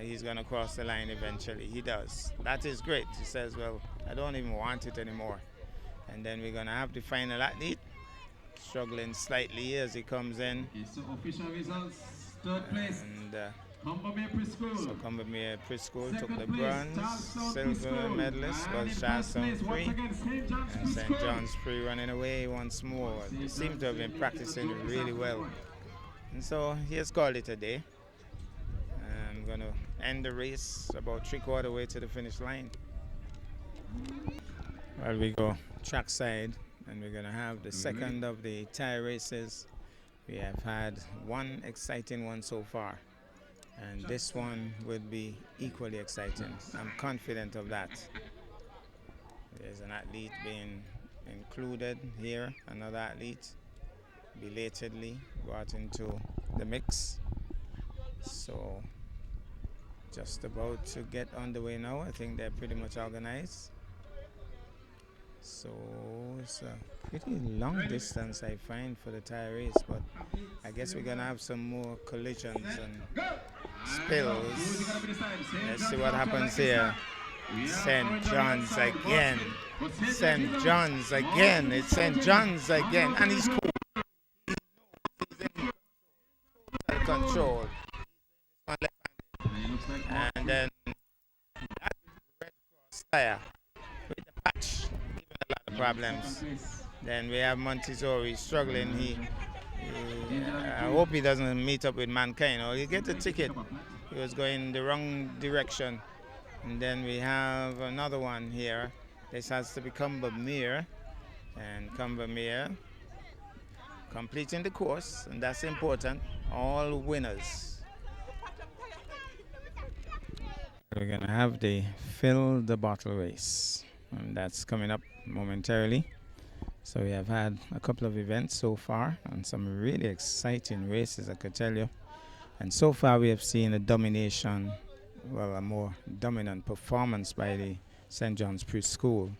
He's going to cross the line eventually. He does. That is great. He says, well, I don't even want it anymore. And then we're going to have the final athlete struggling slightly as he comes in. So official results, third place. And Preschool. so Combermere Preschool took the bronze. Silver medalist was Charleston Free. And St. John's Free running away once more. They seem to have been practicing really well. And so he has called it a day. I'm going to end the race about 3/4 way to the finish line. Well, we go trackside, and we're going to have the second of the tire races. We have had one exciting one so far, and this one will be equally exciting. I'm confident of that. There's an athlete being included here, another athlete belatedly brought into the mix. So just about to get underway now. I think they're pretty much organized. So it's a pretty long distance, I find, for the tire race, but I guess we're gonna have some more collisions and spills. Let's see what happens here. St. John's again. St. John's again. It's St. John's again, and he's cool. He's in total control. And then that Red Cross tire with the patch. Problems. Then we have Montessori struggling. I hope he doesn't meet up with Mankind or he'll get a ticket. He was going the wrong direction. And then we have another one here. This has to be Combermere. And Combermere completing the course, and that's important. All winners. We're going to have the fill the bottle race. And that's coming up momentarily. So we have had a couple of events so far and some really exciting races, I could tell you. And so far we have seen a domination, well, a more dominant performance by the St. John's Preschool.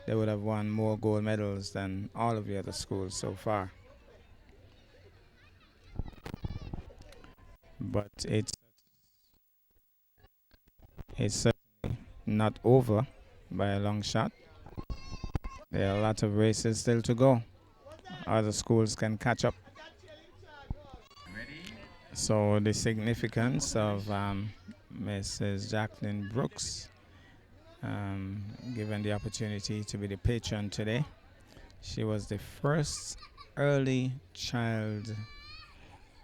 they would have won more gold medals than all of the other schools so far. But it's certainly not over by a long shot. There are a lot of races still to go. Other schools can catch up. So the significance of Mrs. Jacqueline Brooks given the opportunity to be the patron today. She was the first early child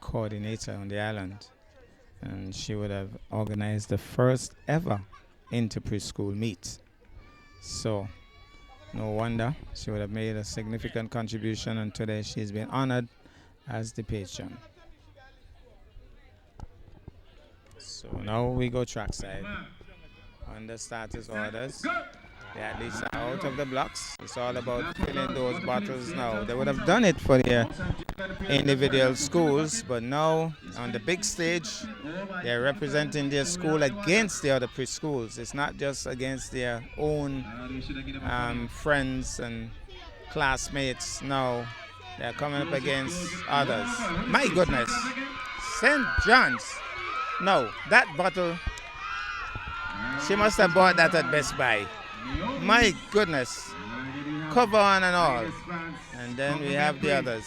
coordinator on the island, and she would have organized the first ever inter-preschool meet. So no wonder she would have made a significant contribution, and today she's been honored as the patron. So now we go trackside. On the starters orders, the athletes are out of the blocks. It's all about filling those bottles now. They would have done it for their individual schools, but now on the big stage, they're representing their school against the other preschools. It's not just against their own friends and classmates. No, they're coming up against others. My goodness, St. John's. No, that bottle, she must have bought that at Best Buy. My goodness, cover on and all. And then we have the others.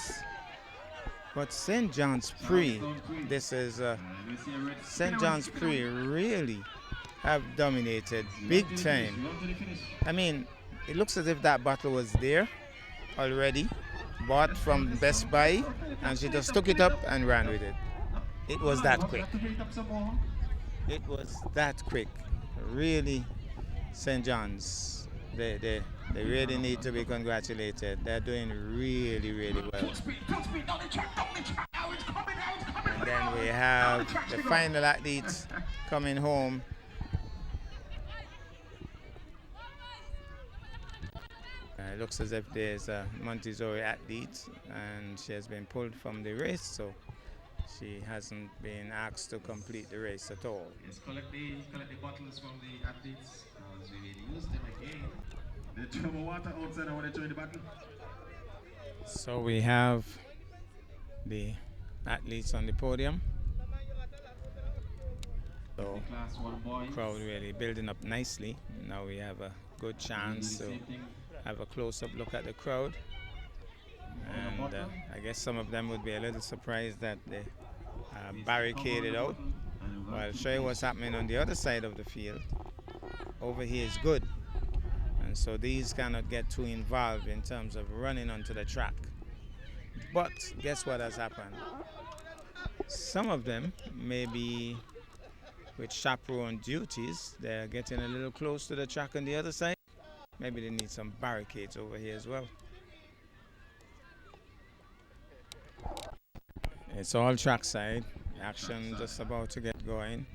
But St. John's Pre, this is St. John's Pre really have dominated big time. I mean, it looks as if that bottle was there already, bought from Best Buy, and she just took it up and ran with it. It was that quick. It was that quick. Really, St. John's, they really need to be congratulated. They're doing really, really well. And then we have the final athletes coming home. It looks as if there's a Montessori athlete, and she has been pulled from the race, so she hasn't been asked to complete the race at all. Yes, collect the bottles from the athletes, because we will use them again. They throw water outside when they throw in the bottle. So we have the athletes on the podium. So the crowd really building up nicely. Now we have a good chance to have a close-up look at the crowd. And I guess some of them would be a little surprised that they barricaded out. Well, I'll show you what's happening on the other side of the field. Over here is good. And so these cannot get too involved in terms of running onto the track. But guess what has happened? Some of them, maybe with chaperone duties, they're getting a little close to the track on the other side. Maybe they need some barricades over here as well. It's all trackside. Action just about to get going.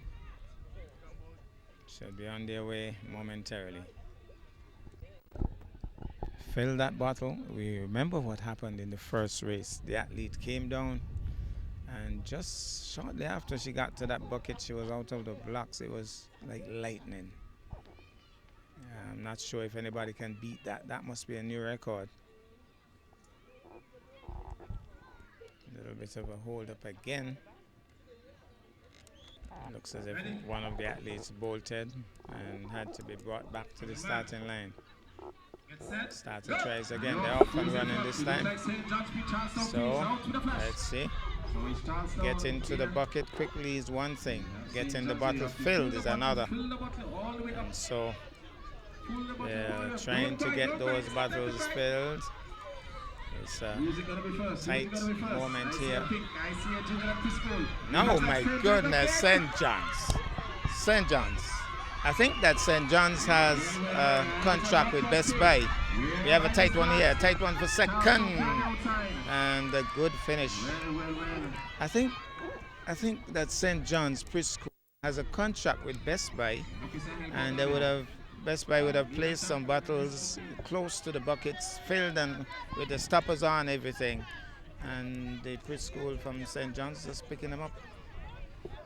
Should be on their way momentarily. Fill that bottle. We remember what happened in the first race. The athlete came down, and just shortly after she got to that bucket, she was out of the blocks. It was like lightning. I'm not sure if anybody can beat that. That must be a new record. A little bit of a hold up again. Looks as if one of the athletes bolted and had to be brought back to the starting line. Starter tries again. They're off and running this time. So let's see. Getting to the bucket quickly is one thing. Getting the bottle filled is another. And so they're trying to get those bottles filled. It's a tight moment here. No, my goodness, St. John's. St. John's. I think that St. John's has a contract with Best Buy. We have a tight one here, a tight one for second, and a good finish. I think that St. John's Preschool has a contract with Best Buy, and Best Buy would have placed some bottles close to the buckets, filled and with the stoppers on everything, and the preschool from St. John's just picking them up.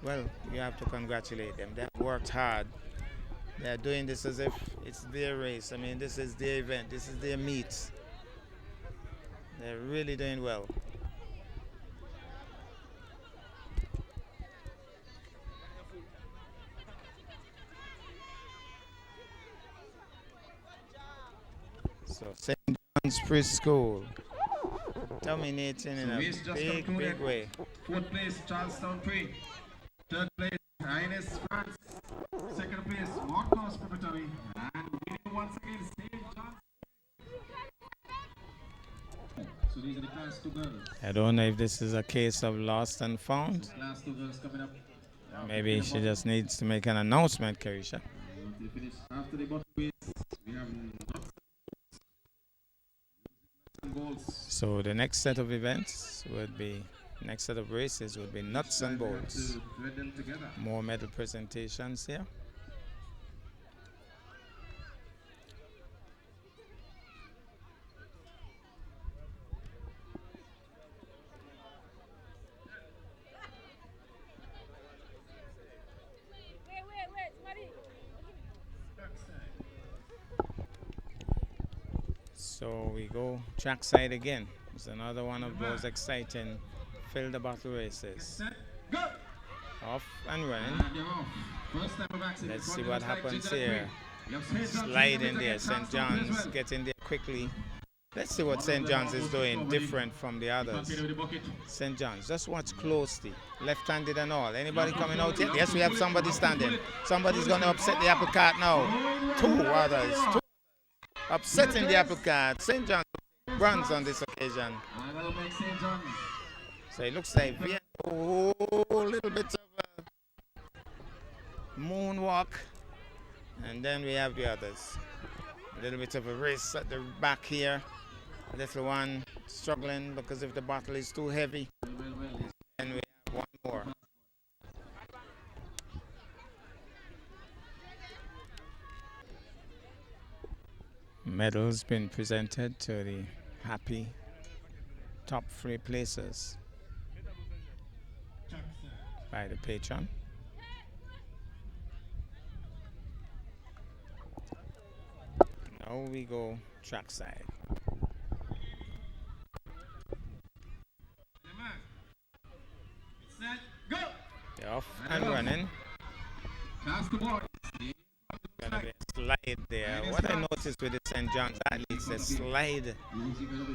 Well, you have to congratulate them. They've worked hard They're doing this as if it's their race. I mean, this is their event. This is their meet. They're really doing well. So St. John's Preschool dominating in a big way. Fourth place, Charlestown Pre. Third place, Ines France. Second place, Montclair Preparatory. And winning once again, St. John's. So these are the class 2 girls. I don't know if this is a case of lost and found. Class 2 girls coming up. Maybe she just needs to make an announcement, Carisha. After the bottom race, we have so the next set of events would be, next set of races would be nuts and bolts. More medal presentations here. So we go trackside again. It's another one of those exciting fill the battle races. Off and running. Let's see what happens here. Slide in there. St. John's getting there quickly. Let's see what St. John's is doing different from the others. St. John's, just watch closely. Left-handed and all. Anybody coming out yet? Yes, we have somebody standing. Somebody's going to upset the apple cart now. Two others. Upsetting the apple cart. St. John's runs on this occasion. So it looks like we have a little bit of a moonwalk. And then we have the others. A little bit of a race at the back here. Little one struggling because if the bottle is too heavy. And we have one more. Medals been presented to the happy top 3 places by the patron. Now we go trackside. Set, go! They're off and running. Pass the ball. Gonna be a slide there. What I noticed with the St. John's athletes, they slide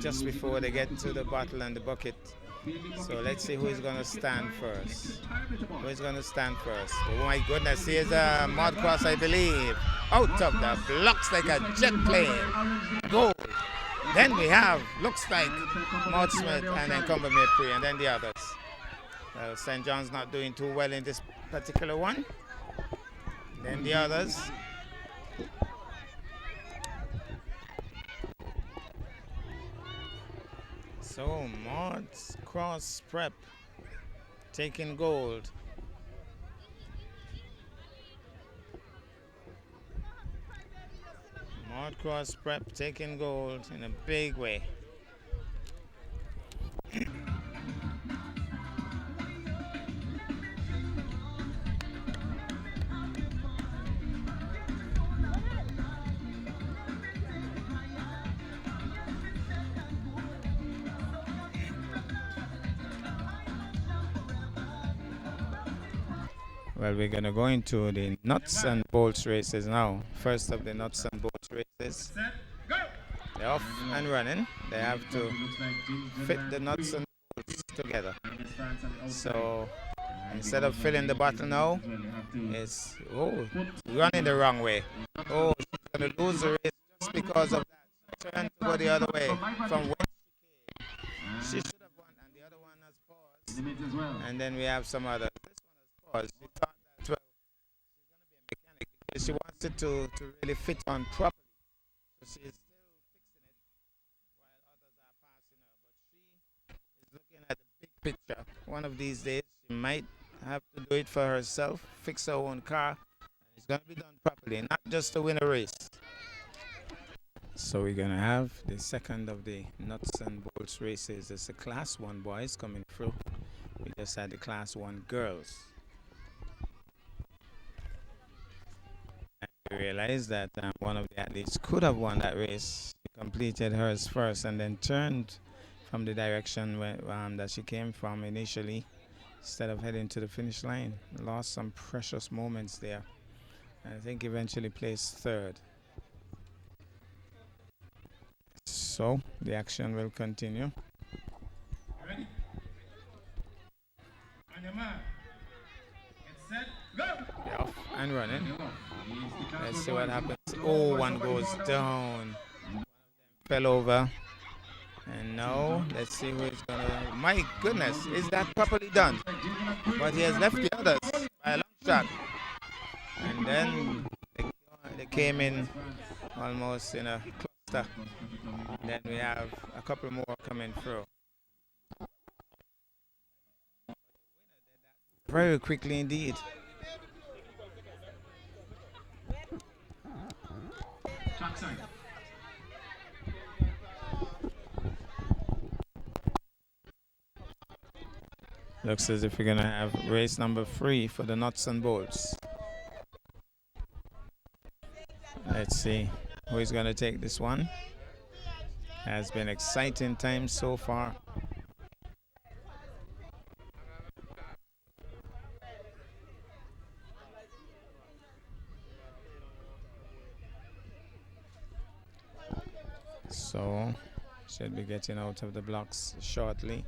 just before they get to the bottle and the bucket. So let's see who is going to stand first. Who is going to stand first? Oh my goodness, here's a mud cross, I believe. Out of the blocks like a jet plane. Goal. Then we have, looks like Maud Smith and then Cumber Mapri and then the others. Well, St. John's not doing too well in this particular one. Then the others. So Maud's Cross Prep taking gold. Maud Cross Prep taking gold in a big way. Well, we're going to go into the nuts and bolts races now. First of the nuts and bolts races. They're off and running. They have to fit the nuts and bolts together. So instead of filling the bottle now, it's running the wrong way. Oh, she's going to lose the race just because of that. Turn to go the other way from where she came. She should have won, and the other one has paused. And then we have some others. She thought that, well, she's going to be a mechanic because she wants it to really fit on properly. So she's still fixing it while others are passing her. But she is looking at the big picture. One of these days, she might have to do it for herself, fix her own car. And it's going to be done properly, not just to win a race. So we're going to have the second of the nuts and bolts races. It's the Class 1 boys coming through. We just had the Class 1 girls. we realized that one of the athletes could have won that race. She completed hers first and then turned from the direction that she came from initially instead of heading to the finish line. Lost some precious moments there. And I think eventually placed third. So the action will continue. Ready? On your mark. Get set, go! They're off and running. Let's see what happens. Oh, one goes down. Fell over. And now, let's see who is going to... My goodness, is that properly done? But he has left the others by a long shot. And then they came in almost in a cluster. And then we have a couple more coming through. Very quickly indeed. Trackside. Looks as if we're going to have race number 3 for the nuts and bolts. Let's see who is going to take this one. Has been exciting times so far. So, should be getting out of the blocks shortly.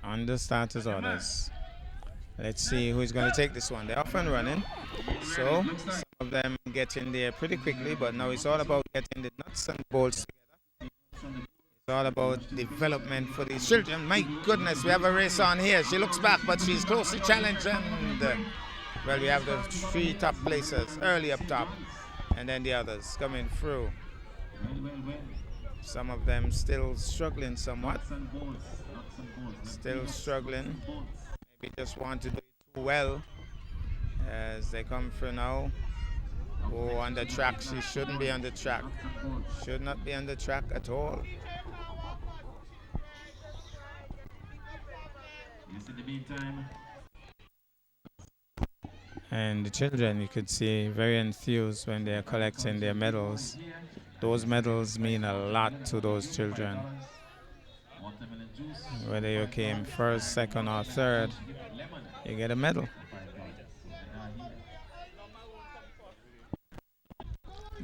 On the starters orders. Let's see who's going to take this one. They're off and running. So, some of them get in there pretty quickly, but now it's all about getting the nuts and bolts together. It's all about development for these children. My goodness, we have a race on here. She looks back, but she's closely challenged. And, well, we have the 3 top placers early up top, and then the others coming through. Some of them still struggling somewhat. Still struggling. Maybe just want to do it too well as they come through now. Oh, on the track. She shouldn't be on the track. Should not be on the track at all. In the meantime. And the children, you could see, very enthused when they're collecting their medals. Those medals mean a lot to those children. Whether you came first, second, or third, you get a medal.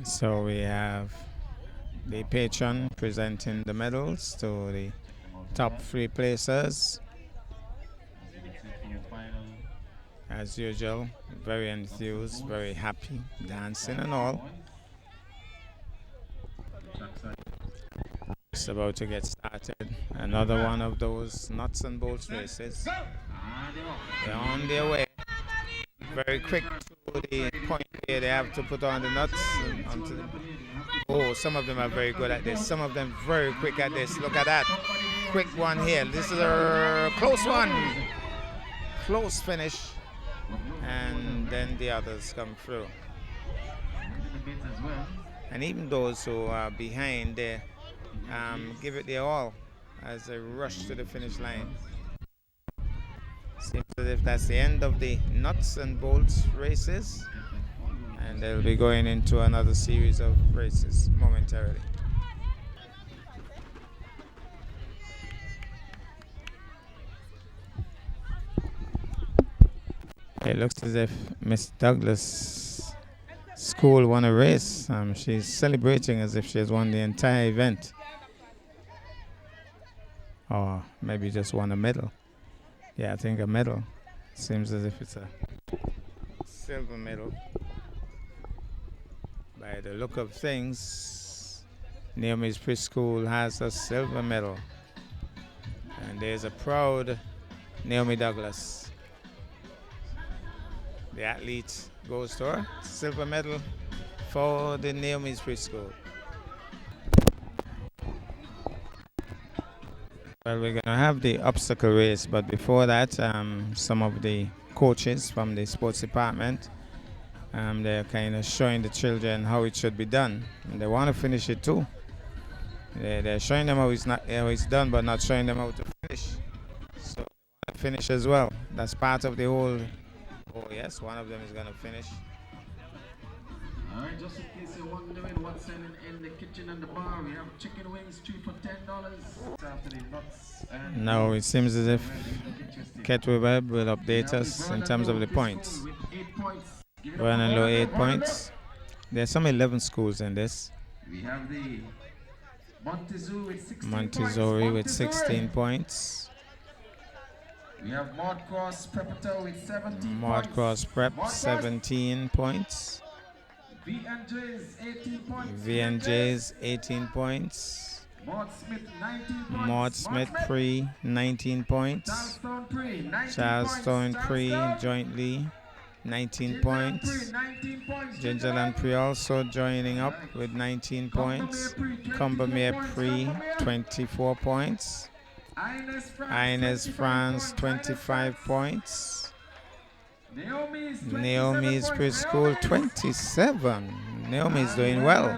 So we have the patron presenting the medals to the top 3 placers. As usual, very enthused, very happy, dancing and all. It's about to get started. Another one of those nuts and bolts races. They're on their way. Very quick to the point where they have to put on the nuts. Oh, some of them are very good at this. Some of them very quick at this. Look at that. Quick one here. This is a close one. Close finish. And then the others come through. And even those who are behind, they give it their all as they rush to the finish line. Seems as if that's the end of the nuts and bolts races, and they'll be going into another series of races momentarily. It looks as if Miss Douglas' school won a race. She's celebrating as if she has won the entire event. Or maybe just won a medal. Yeah, I think a medal. Seems as if it's a silver medal. By the look of things, Naomi's preschool has a silver medal. And there's a proud Naomi Douglas. The athlete goes to her. Silver medal for the Naomi's preschool. Well, we're going to have the obstacle race, but before that, some of the coaches from the sports department, they're kind of showing the children how it should be done. And they want to finish it too. They're showing them how it's done, but not showing them how to finish. So they want to finish as well. That's part of the whole. Oh yes, one of them is gonna finish. All right, just in case you're wondering what's selling in the kitchen and the bar, we have chicken wings, 3 for $10. After the nuts. Now it seems as if Ketweb will update us in terms of the points. Vernon Low 8 points. There's some 11 schools in this. We have the Montessori with 16 points. We have Maud Cross Preparatory with 17 Maud Cross Prep 17 points. VNJ's 18 points. VNJ's 18 points. Maud Smith 19 points. Maud Smith Pre 19 points. Charlestown Pre 19 Charlestown points. Pre jointly 19 points. Gingerland Pre also joining up with 19 points. Combermere Pre 24 points. Ines France 25 points. Naomi's Preschool 27. Naomi's doing well.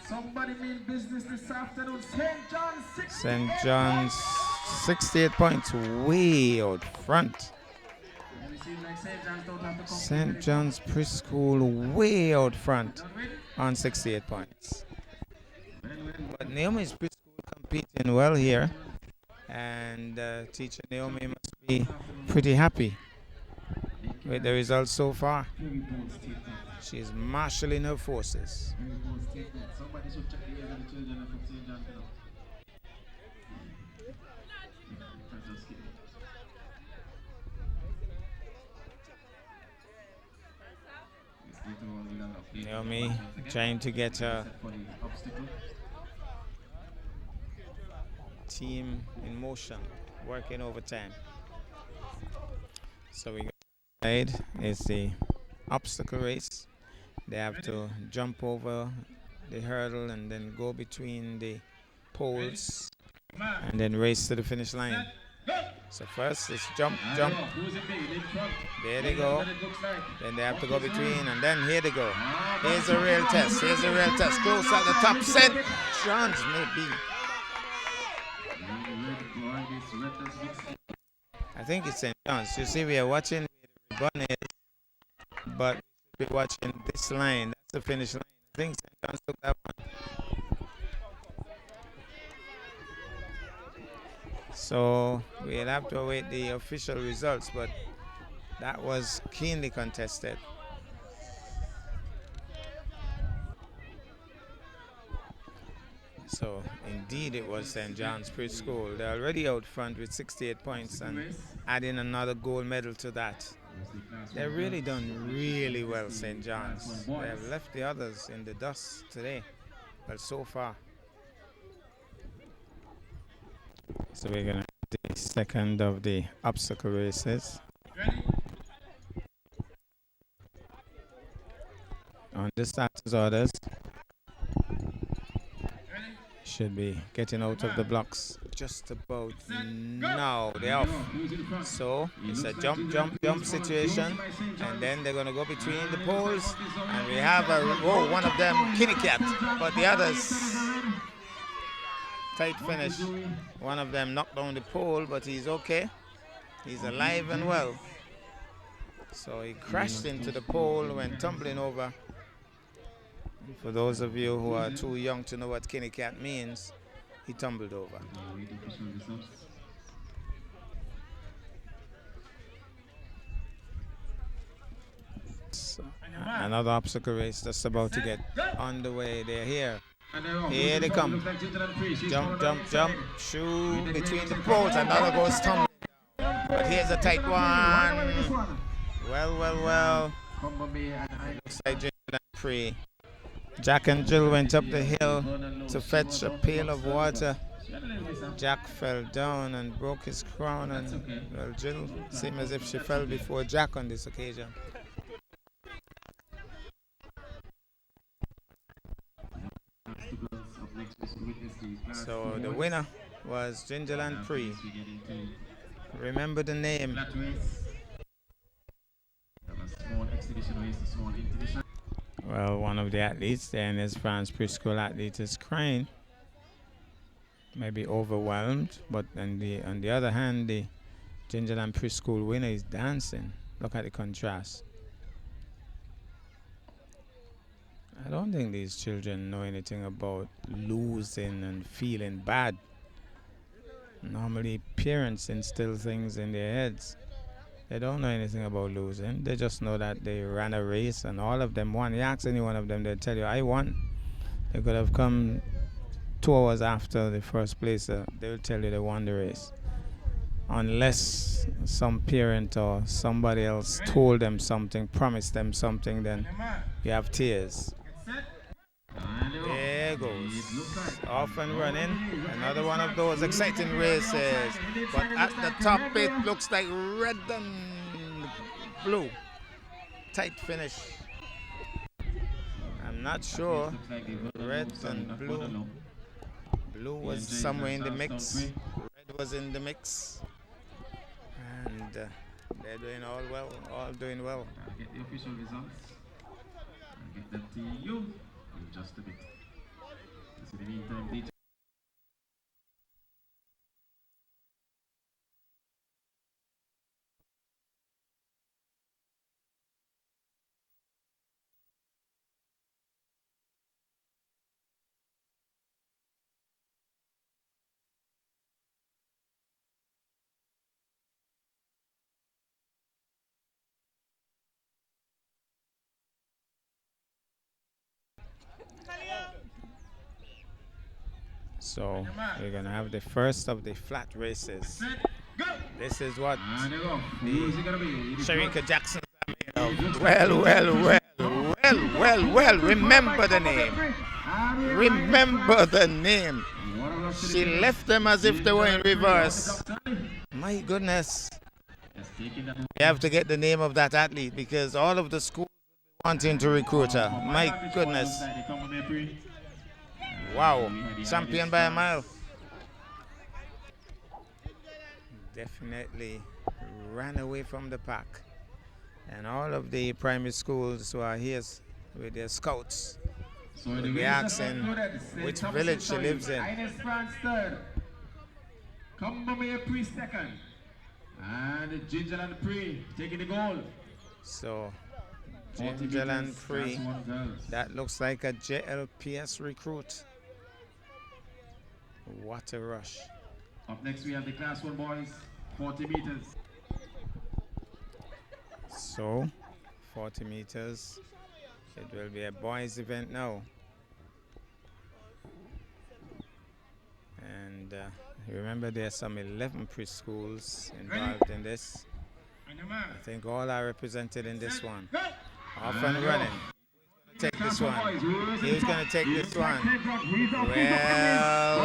Somebody mean business this afternoon. St. John's 68 points, way out front. St. John's Preschool way out front on 68 points. But Naomi's Preschool competing well here, and teacher Naomi must be pretty happy with the results so far. She's marshalling her forces. Somebody should check the ears of the children from St. John. Naomi trying to get her team in motion, working overtime. So we go inside. It's the obstacle race. They have to jump over the hurdle and then go between the poles and then race to the finish line. So first it's jump. There they go. Then they have to go between, and then here they go. Here's a real test. Close at the top. St. John's maybe. I think it's St. John's. You see, we are watching where the ribbon is, but we should be watching this line. That's the finish line. I think St. John's took that one. So we'll have to await the official results, but that was keenly contested. So indeed it was St. John's Preschool. They're already out front with 68 points and adding another gold medal to that. They've really done really well, St. John's. They have left the others in the dust today, but so far. So we're going to have the second of the obstacle races. On the starters orders, should be getting out of the blocks just about now. They're off. So it's a jump situation, and then they're going to go between the poles, and we have one of them kitty cat, but the others tight finish. One of them knocked down the pole, but he's okay. He's alive and well. So he crashed into the pole, went tumbling over. For those of you who are too young to know what kitty cat means, he tumbled over. So, another obstacle race that's about to get underway. They're here. Here they come. Jump, shoot between the poles. Another goes tumbling. But here's a tight one. Well. Looks like Gingerland Pre. Jack and Jill went up the hill to fetch a pail of water. Jack fell down and broke his crown, and well, Jill seemed as if she fell before Jack on this occasion. So the winner was Gingerland Pre. Remember the name. Well, one of the athletes there in this France preschool athlete is crying, maybe overwhelmed, but on the other hand, the Gingerland preschool winner is dancing. Look at the contrast. I don't think these children know anything about losing and feeling bad. Normally, parents instill things in their heads. They don't know anything about losing. They just know that they ran a race and all of them won. You ask any one of them, they'll tell you, I won. They could have come 2 hours after the first place. They'll tell you they won the race. Unless some parent or somebody else told them something, promised them something, then you have tears. There goes. Off and running. Another one of those exciting races. But at the top it looks like red and blue. Tight finish. I'm not sure. Red and blue. Blue was somewhere in the mix. Red was in the mix. And they're doing all well. All doing well. I'll get the official results. I'll get that to you in just a bit. So in the meantime, So we're going to have the first of the flat races. This is what the Sharika Jacksons are made of. Well, remember the name. Remember the name. She left them as if they were in reverse. My goodness. You have to get the name of that athlete because all of the schools wanting to recruit her. My goodness. Wow, champion by a mile. Definitely ran away from the pack. And all of the primary schools who are here with their scouts will be asking which village she lives in. Pre second. And Gingerland Pre taking the goal. So Gingerland Pre, that looks like a JLPS recruit. What a rush. Up next we have the class 1 boys, 40 meters. So 40 meters. It will be a boys event now. And remember there are some 11 preschools involved in this. I think all are represented in this one. Off and running. Take this one. He's going to take this one.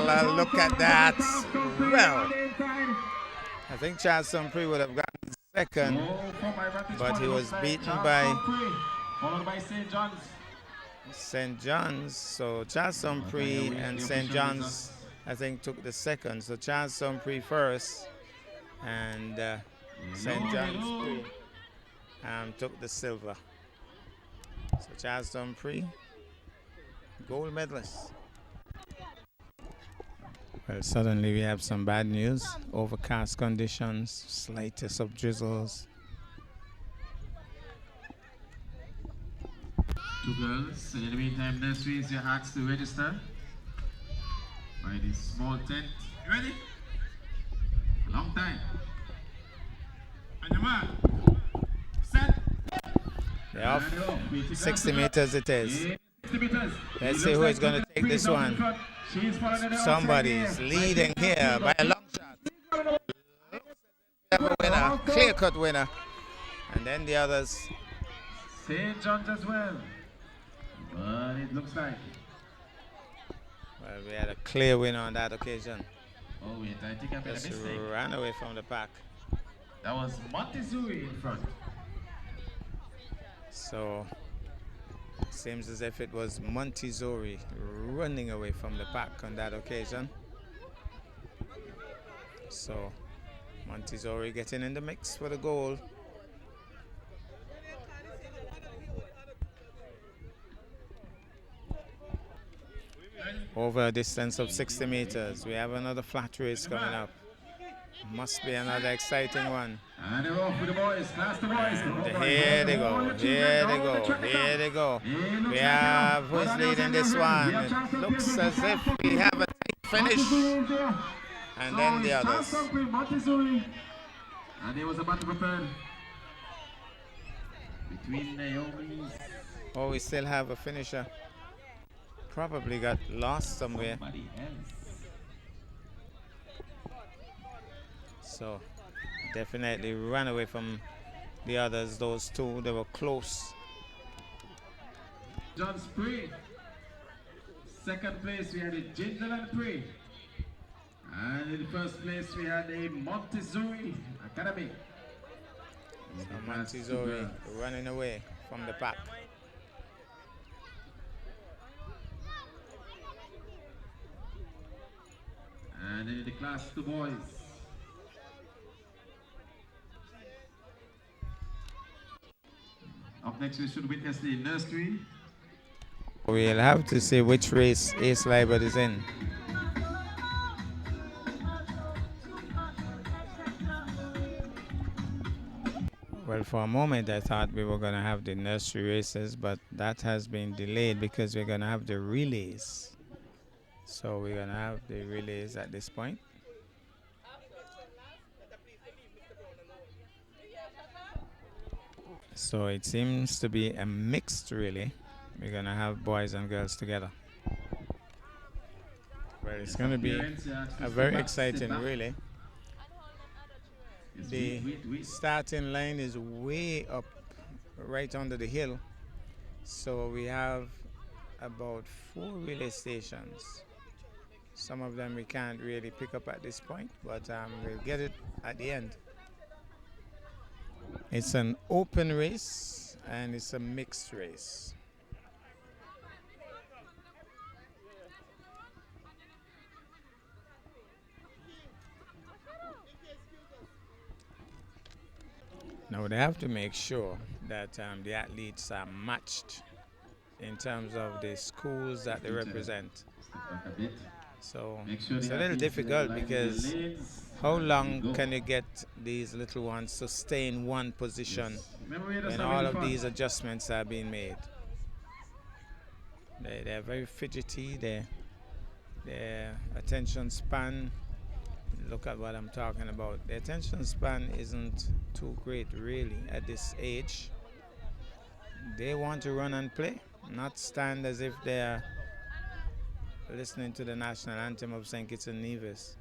Well, look at that. Well, I think Charles Sumpre would have gotten second, but he was beaten by St. John's. So Charles Sumpre and St. John's, I think, took the second. So Charles Sumpre first, and St. John's took the silver. So Charles Dumpre, gold medalist. Well, suddenly we have some bad news. Overcast conditions, slightest of drizzles. 2 girls. In the meantime, nursery is your hearts to register by this small tent. You ready? A long time. And your mark. Set. They're off. 60 meters it is. Let's see who is going to take this one. Somebody's leading here by a long shot. A winner, clear-cut winner. And then the others. St. John's as well. But it looks like. Well, we had a clear winner on that occasion. Oh wait, I think I made a Just mistake. ran away from the pack. That was Montezuri in front. So, seems as if it was Montezori running away from the pack on that occasion. So, Montezori getting in the mix for the goal. over a distance of 60 meters. We have another flat race coming up. Must be another exciting one. And they're off with the boys. Class the boys. And here they go. Here they go. Here they go. We have who's leading this one. It looks as if we have a finish. And then the others. And there was a battle prepared between Naomi's. Oh, we still have a finisher. Probably got lost somewhere. So definitely ran away from the others. Those two, they were close. John Spree. Second place we had a Ginger and Prey. And in first place we had a Montessori Academy. So Montessori running away from the pack. And in the class, the boys. Up next we should witness the nursery. We'll have to see which race Ace Libert is in. Well, for a moment I thought we were going to have the nursery races, but that has been delayed because we're going to have the relays. So we're going to have the relays at this point. So it seems to be a mixed relay. We're going to have boys and girls together. Well, it's going to be a very exciting relay. The starting line is way up, right under the hill. So we have about 4 relay stations. Some of them we can't really pick up at this point, but we'll get it at the end. It's an open race and it's a mixed race. Now they have to make sure that the athletes are matched in terms of the schools that they represent. So it's a little difficult because how long can you get these little ones to stay in one position when all of these adjustments are being made? They're very fidgety, their attention span, look at what I'm talking about. The attention span isn't too great really at this age. They want to run and play, not stand as if they're listening to the national anthem of St. Kitts and Nevis.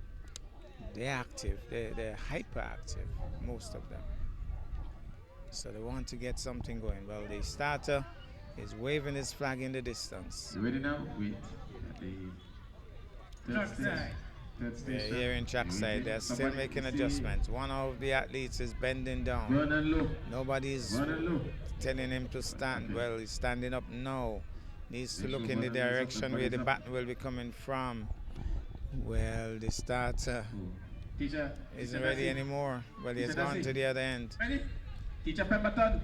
They're active, they're hyperactive, most of them. So they want to get something going. Well, the starter is waving his flag in the distance. You ready now? Wait. They're here in trackside. They're still making adjustments. One of the athletes is bending down. Run and look. Nobody's telling him to stand. Well, he's standing up now. Needs to look in the direction where the baton will be coming from. Well, the starter isn't ready anymore. Well, he's gone to the other end. Teacher Pemberton.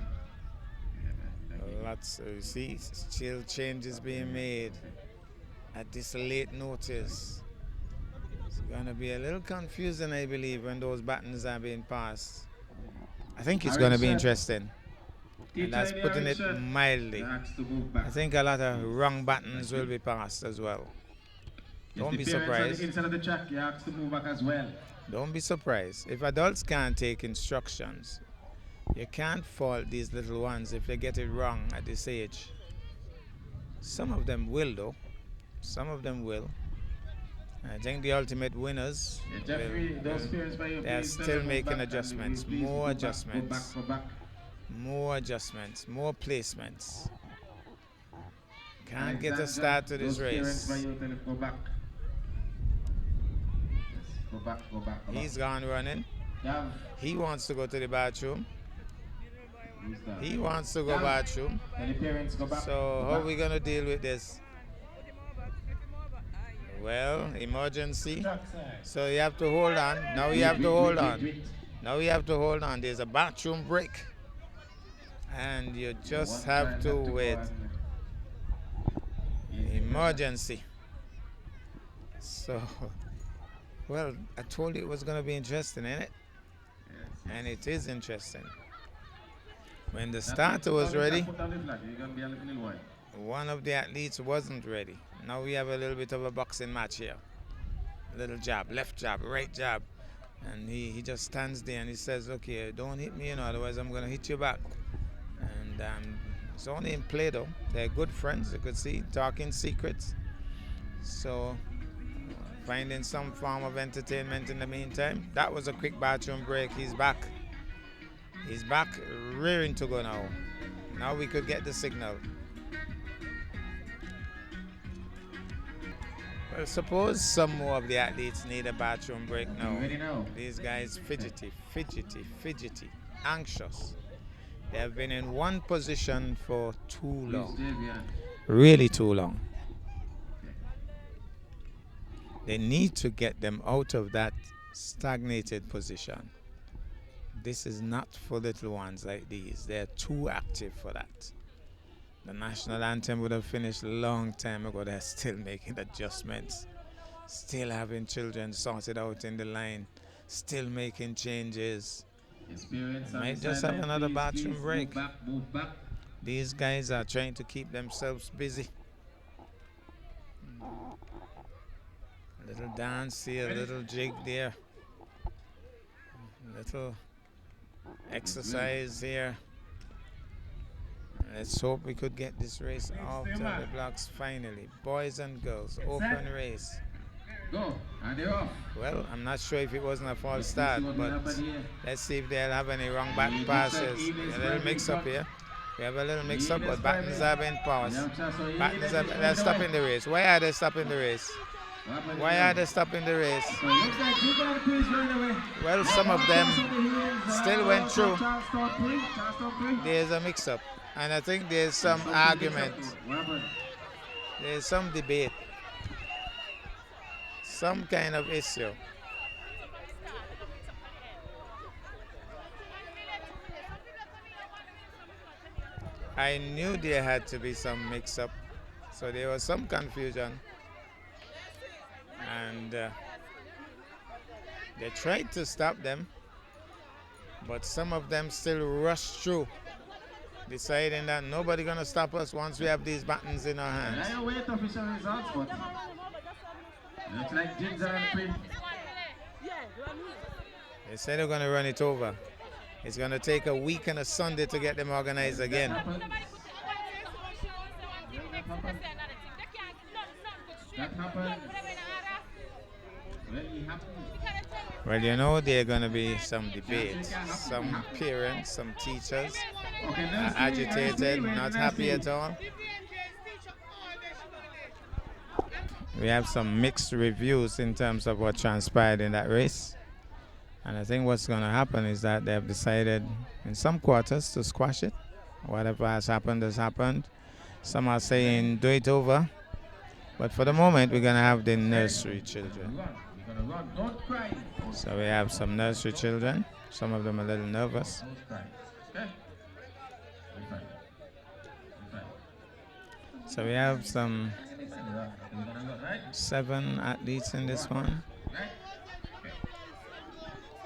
Lots of, see, still changes being made at this late notice. It's going to be a little confusing, I believe, when those buttons are being passed. I think it's going to be interesting. And that's putting it mildly. I think a lot of wrong buttons will be passed as well. Don't be surprised. Inside of the track, you have to move back as well. Don't be surprised. If adults can't take instructions, you can't fault these little ones if they get it wrong at this age. Some of them will, though. Some of them will. I think the ultimate winners, they're still making adjustments, more adjustments, more adjustments, more placements. Can't get a start to this race. He's gone running. He wants to go to the bathroom. He wants to go bathroom. So how are we going to deal with this? Well, emergency. So you have to hold on. Now you have to hold on. Now you have to hold on. There's a bathroom break. And you just have to wait. Emergency. So, well, I told you it was going to be interesting, ain't it? Yes. And it is interesting. When the starter was ready, one of the athletes wasn't ready. Now we have a little bit of a boxing match here. Little jab, left jab, right jab. And he just stands there and he says, okay, don't hit me, otherwise I'm going to hit you back. And it's only in play though. They're good friends, you could see, talking secrets. So, finding some form of entertainment in the meantime. That was a quick bathroom break. He's back. He's back, rearing to go now. Now we could get the signal. Well, suppose some more of the athletes need a bathroom break now. These guys fidgety, anxious. They have been in one position for too long. Really too long. They need to get them out of that stagnated position. This is not for little ones like these. They're too active for that. The national anthem would have finished a long time ago. They're still making adjustments. Still having children sorted out in the line. Still making changes. Might just have another bathroom break. Move back. These guys are trying to keep themselves busy. A little dance here, a little jig there. A little exercise here. Let's hope we could get this race off to the blocks finally. Boys and girls, open race. Go, and they're off. Well, I'm not sure if it wasn't a false start, but let's see if they'll have any wrong baton passes. A little mix-up here. We have a little mix-up, but battens have been passed. They're stopping the race. Why are they stopping the race? Why are they stopping the race? Well, some of them still went through. There's a mix-up, and I think there's some argument. There's some debate. Some kind of issue. I knew there had to be some mix-up, so there was some confusion. And they tried to stop them, but some of them still rushed through, deciding that nobody gonna stop us once we have these buttons in our hands. I wait official results, but looks like Ginger and Prince. They said they're gonna run it over. It's gonna take a week and a Sunday to get them organized again. That happened. Well, there are going to be some debate. Some parents, some teachers are agitated, not happy at all. We have some mixed reviews in terms of what transpired in that race. And I think what's going to happen is that they have decided in some quarters to squash it. Whatever has happened has happened. Some are saying do it over. But for the moment, we're going to have the nursery children. So we have some nursery children. Some of them a little nervous. So we have some 7 athletes in this one.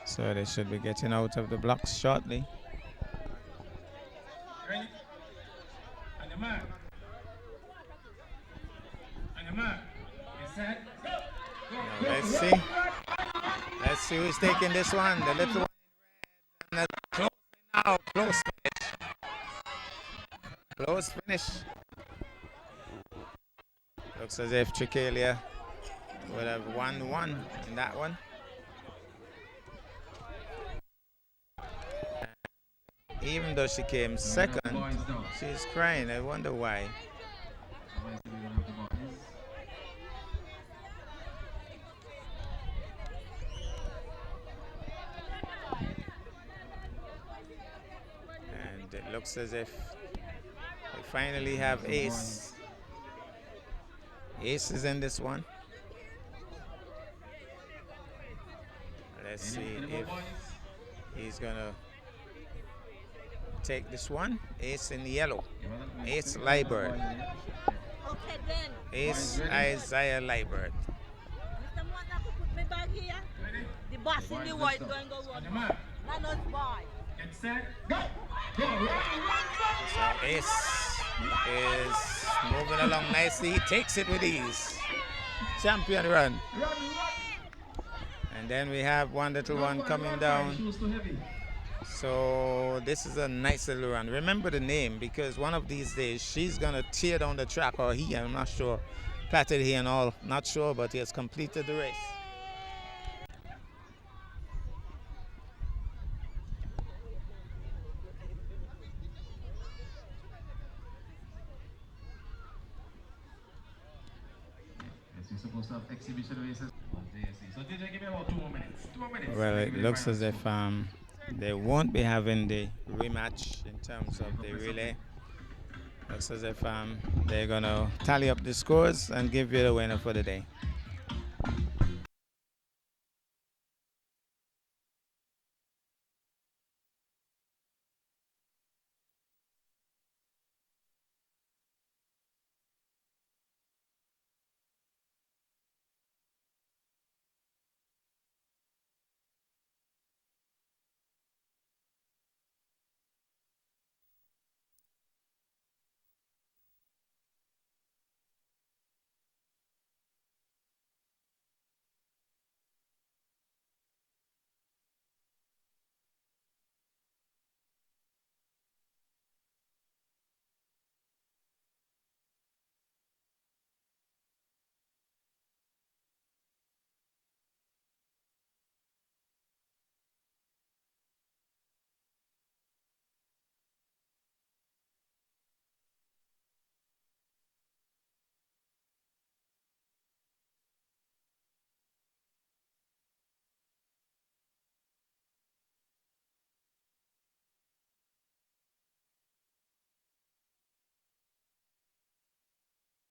So they should be getting out of the blocks shortly. Let's see. Let's see who's taking this one. The little one in red. Close now. Close finish. Close finish. Looks as if Tricalia would have won in that one. Even though she came second, she's crying. I wonder why. And it looks as if we finally have Ace. Ace is in this one. Let's see if he's gonna take this one. Ace in yellow. Ace Liebert. Ace Isaiah Liebert. The boss in the white going to run. Not boy. Get set, go! Go! So Ace is moving along nicely. He takes it with ease. Champion run. And then we have one little one coming down. So this is a nice little run. Remember the name, because one of these days she's gonna tear down the track, or he, I'm not sure. Platted here and all, not sure, but he has completed the race. You're supposed to have exhibition races. So DJ, give me about 2 more minutes. 2 more minutes. Well, it looks as if they won't be having the rematch in terms of the relay. Looks as if they're going to tally up the scores and give you the winner for the day.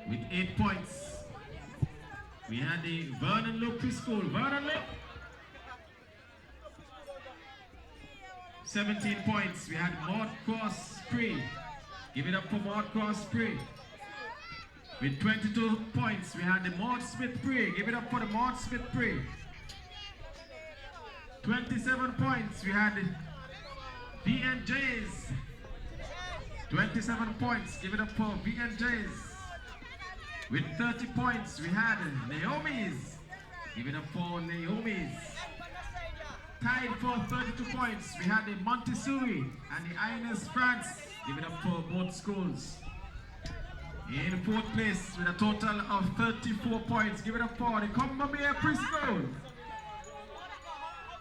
With 8 points, we had the Vernon Look Preschool. Vernon Look. 17 points, we had Maud Cross Pre. Give it up for Maud Cross Pre. With 22 points, we had the Maud Smith Pre. Give it up for the Maud Smith Pre. 27 points, we had the VNJs. 27 points, give it up for VNJs. With 30 points, we had Naomi's. Give it up for Naomi's. Tied for 32 points, we had the Montessori and the Ines France. Give it up for both schools. In 4th place, with a total of 34 points, give it up for the Combamere Preschool.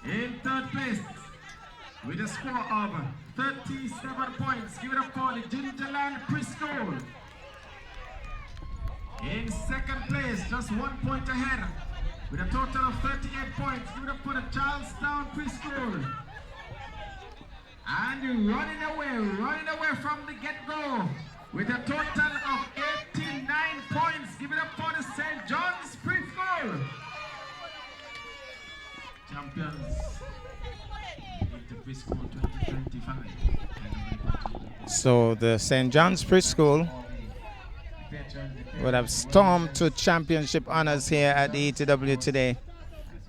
In 3rd place, with a score of 37 points, give it up for the Gingerland Preschool. In 2nd place, just 1 point ahead, with a total of 38 points, give it up for the Charlestown Preschool. And running away from the get-go, with a total of 89 points, give it up for the St. John's Preschool. Champions, the Preschool 2025. So the St. John's Preschool would have stormed to championship honors here at the ETW today,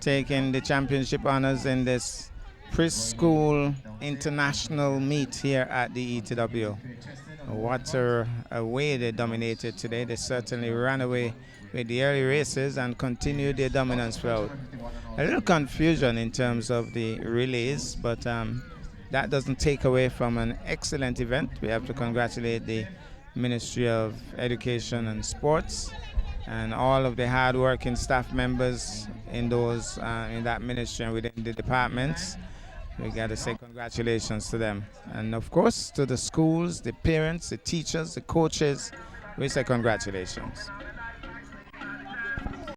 taking the championship honors in this preschool international meet here at the ETW. What a way they dominated today. They certainly ran away with the early races and continued their dominance throughout. A little confusion in terms of the relays, but that doesn't take away from an excellent event. We have to congratulate the Ministry of Education and Sports and all of the hard-working staff members in those in that ministry and within the departments. We got to say congratulations to them, and of course to the schools, the parents, the teachers, the coaches. We say congratulations.